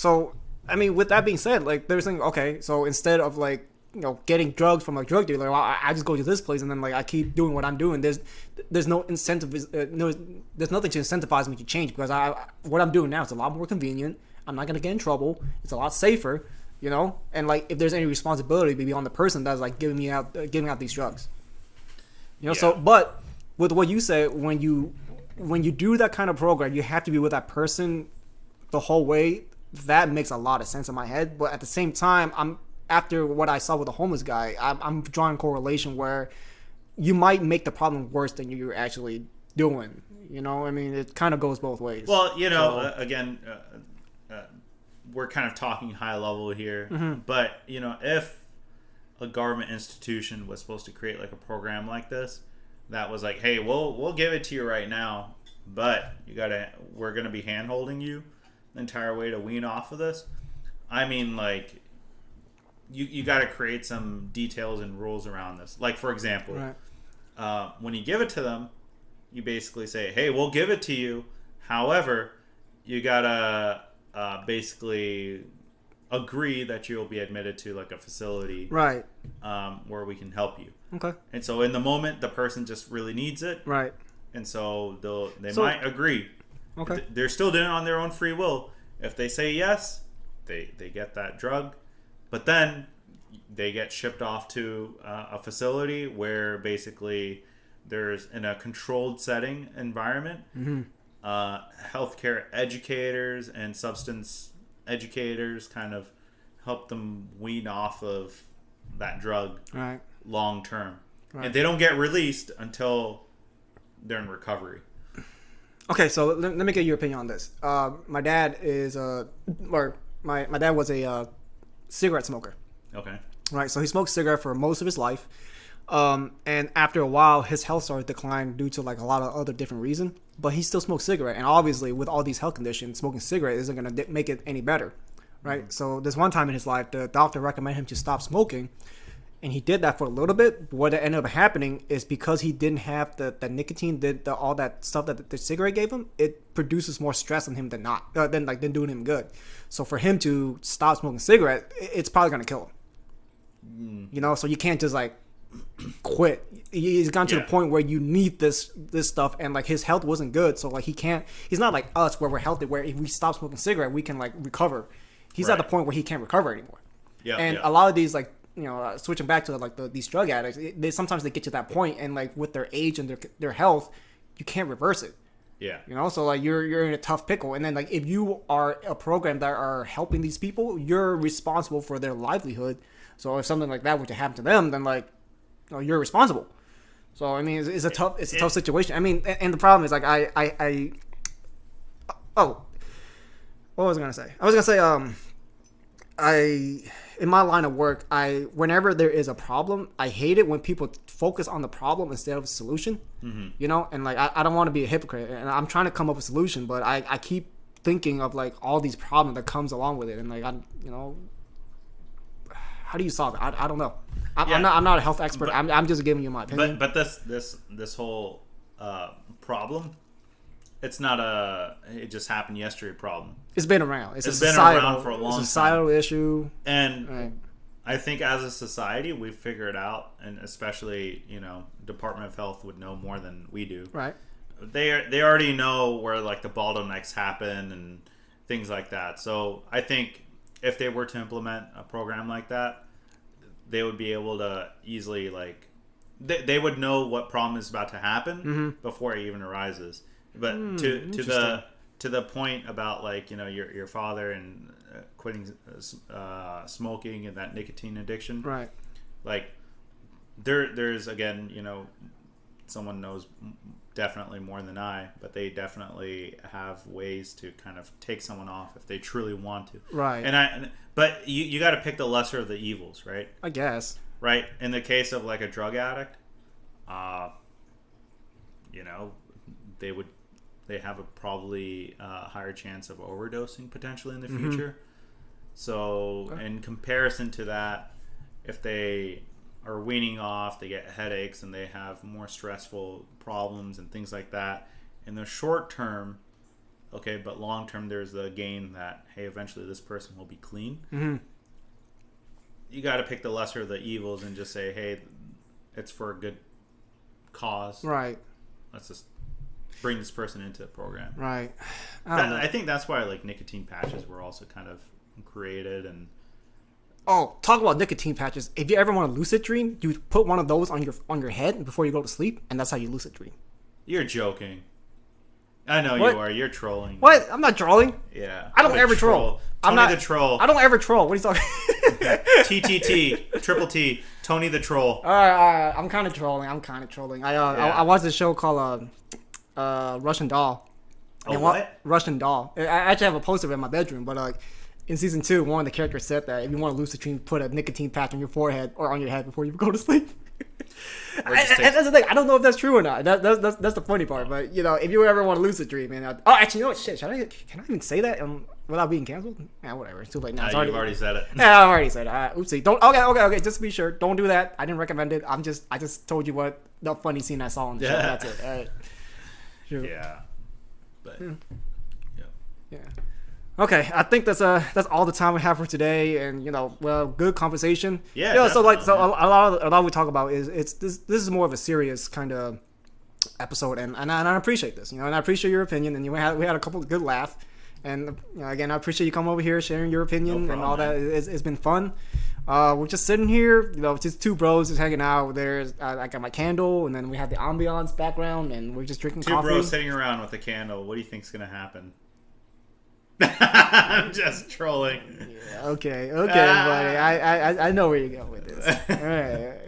I mean, with that being said, like they're saying, okay, so instead of like, getting drugs from a drug dealer, I just go to this place and then like I keep doing what I'm doing. There's no incentive, there's nothing to incentivize me to change because what I'm doing now is a lot more convenient. I'm not gonna get in trouble. It's a lot safer, And like if there's any responsibility, maybe on the person that's like giving out these drugs, So, but with what you say, when you do that kind of program, you have to be with that person the whole way. That makes a lot of sense in my head. But at the same time, after what I saw with the homeless guy, I'm drawing correlation where you might make the problem worse than you're actually doing. I mean, it kind of goes both ways. Well, again, we're kind of talking high level here, but if a government institution was supposed to create like a program like this, that was like, hey, we'll give it to you right now, but we're gonna be hand holding you the entire way to wean off of this. I mean, like. You got to create some details and rules around this. Like, for example, when you give it to them, you basically say, hey, we'll give it to you. However, you got to basically agree that you'll be admitted to like a facility, Right. where we can help you. Okay. And so in the moment, the person just really needs it, Right. and so they So- might agree. Okay. They're still doing it on their own free will. If they say yes, they get that drug, but then they get shipped off to a facility where basically there's in a controlled setting environment. Mm-hmm. Healthcare educators and substance educators kind of help them wean off of that drug Right. long term, Right. and they don't get released until they're in recovery. Okay, so let me get your opinion on this. My dad is my dad was a cigarette smoker. Okay. Right, so he smoked cigarette for most of his life, and after a while, his health started to decline due to like a lot of other different reasons. But he still smoked cigarette, and obviously, with all these health conditions, smoking cigarette isn't going to make it any better, right? Mm-hmm. So there's one time in his life, the doctor recommended him to stop smoking, and he did that for a little bit. But what ended up happening is because he didn't have the nicotine, all that stuff that the cigarette gave him, it produces more stress on him than doing him good. So for him to stop smoking cigarette, it's probably going to kill him. You know, so you can't just like quit. He's gone to the point where you need this stuff, and like his health wasn't good, so like he's not like us where we're healthy, where if we stop smoking cigarette we can like recover. He's at the point where he can't recover anymore. A lot of these like, you know, switching back to like these drug addicts, sometimes they get to that point, and like with their age and their health, you can't reverse it. You know, so like you're in a tough pickle, and then like if you are a program that are helping these people, you're responsible for their livelihood. So if something like that were to happen to them, then like, you know, you're responsible. So I mean, it's a tough situation. I mean, and the problem is like what was I gonna say? I was gonna say in my line of work, whenever there is a problem, I hate it when people focus on the problem instead of a solution. Mm-hmm. You know, and like I don't want to be a hypocrite, and I'm trying to come up with a solution, but I keep thinking of like all these problems that comes along with it, and like how do you solve it? I don't know. I'm not a health expert. I'm just giving you my opinion. But this whole problem, it's not it just happened yesterday problem. It's been around. It's been around for a long time. It's a societal issue. And right. I think as a society we've figured out, and especially, you know, Department of Health would know more than we do. Right. They already know where like the bottlenecks happen and things like that. So I think if they were to implement a program like that, they would be able to easily like they would know what problem is about to happen before it even arises. But to the point about like, you know, your father and quitting smoking and that nicotine addiction, right? Like there's again, you know, someone knows definitely more than I, but they definitely have ways to kind of take someone off if they truly want to. Right. But you got to pick the lesser of the evils, right? I guess. Right. In the case of like a drug addict, you know, they have a probably higher chance of overdosing potentially in the future. So in comparison to that, if they are weaning off, they get headaches and they have more stressful problems and things like that. In the short term, okay, but long term, there's the gain that, hey, eventually this person will be clean. Mm-hmm. You got to pick the lesser of the evils and just say, hey, it's for a good cause. Right. Let's just bring this person into the program. Right. I think that's why like nicotine patches were also kind of created. And talk about nicotine patches. If you ever want to lucid dream, you put one of those on your head before you go to sleep, and that's how you lucid dream. You're joking. I know what? You are. You're trolling. What? I'm not trolling. Yeah. I don't ever troll. Tony I'm not the troll. I don't ever troll. What are you talking? TTT, triple T, Tony the troll. All right. I'm kind of trolling. I watched a show called Russian Doll. What? Russian Doll. I actually have a poster of it in my bedroom, but like in season 2, one of the characters said that if you want to lucid dream, put a nicotine patch on your forehead or on your head before you go to sleep. And that's the thing. I don't know if that's true or not. That's the funny part. But you know, if you ever want to lucid dream, and actually, you know what? Shit, can I even say that without being canceled? Yeah, whatever. It's too late now. You've already said it. Yeah, I've already said it. Oopsie. Don't. Okay. Just to be sure, don't do that. I didn't recommend it. I just told you what the funny scene I saw on the show. That's it. All right. Sure. Yeah. But yeah. Okay, I think that's all the time we have for today, and good conversation. Yeah, you know, so definitely. a lot we talk about is this is more of a serious kind of episode, and I appreciate this, and I appreciate your opinion, and we had a couple of good laugh, and again I appreciate you coming over here sharing your opinion No and problem, all that. man. It's been fun. We're just sitting here, just two bros just hanging out. There's I got my candle, and then we have the ambiance background, and we're just drinking Two coffee. bros sitting around with a candle. What do you think's gonna happen? I'm just trolling. Yeah, okay, buddy. I know where you go with this. All right.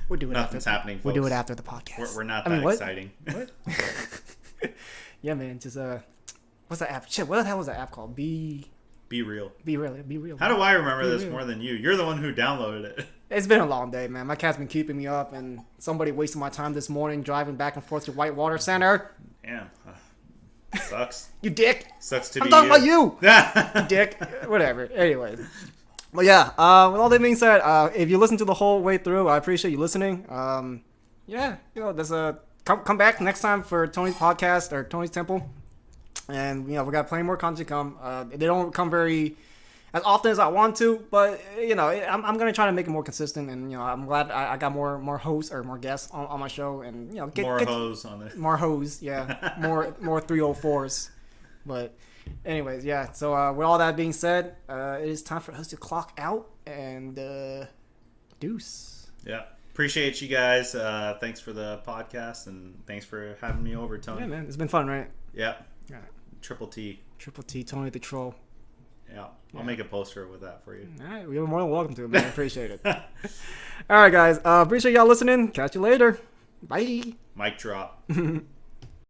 We'll do it. Nothing's happening, folks. We'll do it after the podcast. We're not that what? exciting. What? Yeah, man. Just what's that app? Shit, what the hell was that app called? Be real. Be real. How do I remember Be this real. more than you? You're the one who downloaded it. It's been a long day, man. My cat's been keeping me up, and somebody wasted my time this morning driving back and forth to Whitewater Center. Damn. Sucks. You dick. Sucks to I'm be talking about you. you, dick. Whatever. Anyway. But yeah, with all that being said, if you listen to the whole way through, I appreciate you listening. Yeah, there's come back next time for Tony's podcast or Tony's Temple, and we got plenty more content to come. They don't come very as often as I want to, but I'm gonna try to make it more consistent, and I'm glad I got more hosts or more guests on my show, and More hoes on it. more hoes, yeah, more 304s, but. Anyways, yeah. So with all that being said, it is time for us to clock out and deuce. Yeah. Appreciate you guys. Thanks for the podcast, and thanks for having me over, Tony. Yeah, man, it's been fun, right? Yeah. Yeah. Triple T. Triple T, Tony the Troll. Yeah. I'll make a poster with that for you. All right, you're more than welcome to it, man. I appreciate it. All right, guys. Appreciate y'all listening. Catch you later. Bye. Mic drop.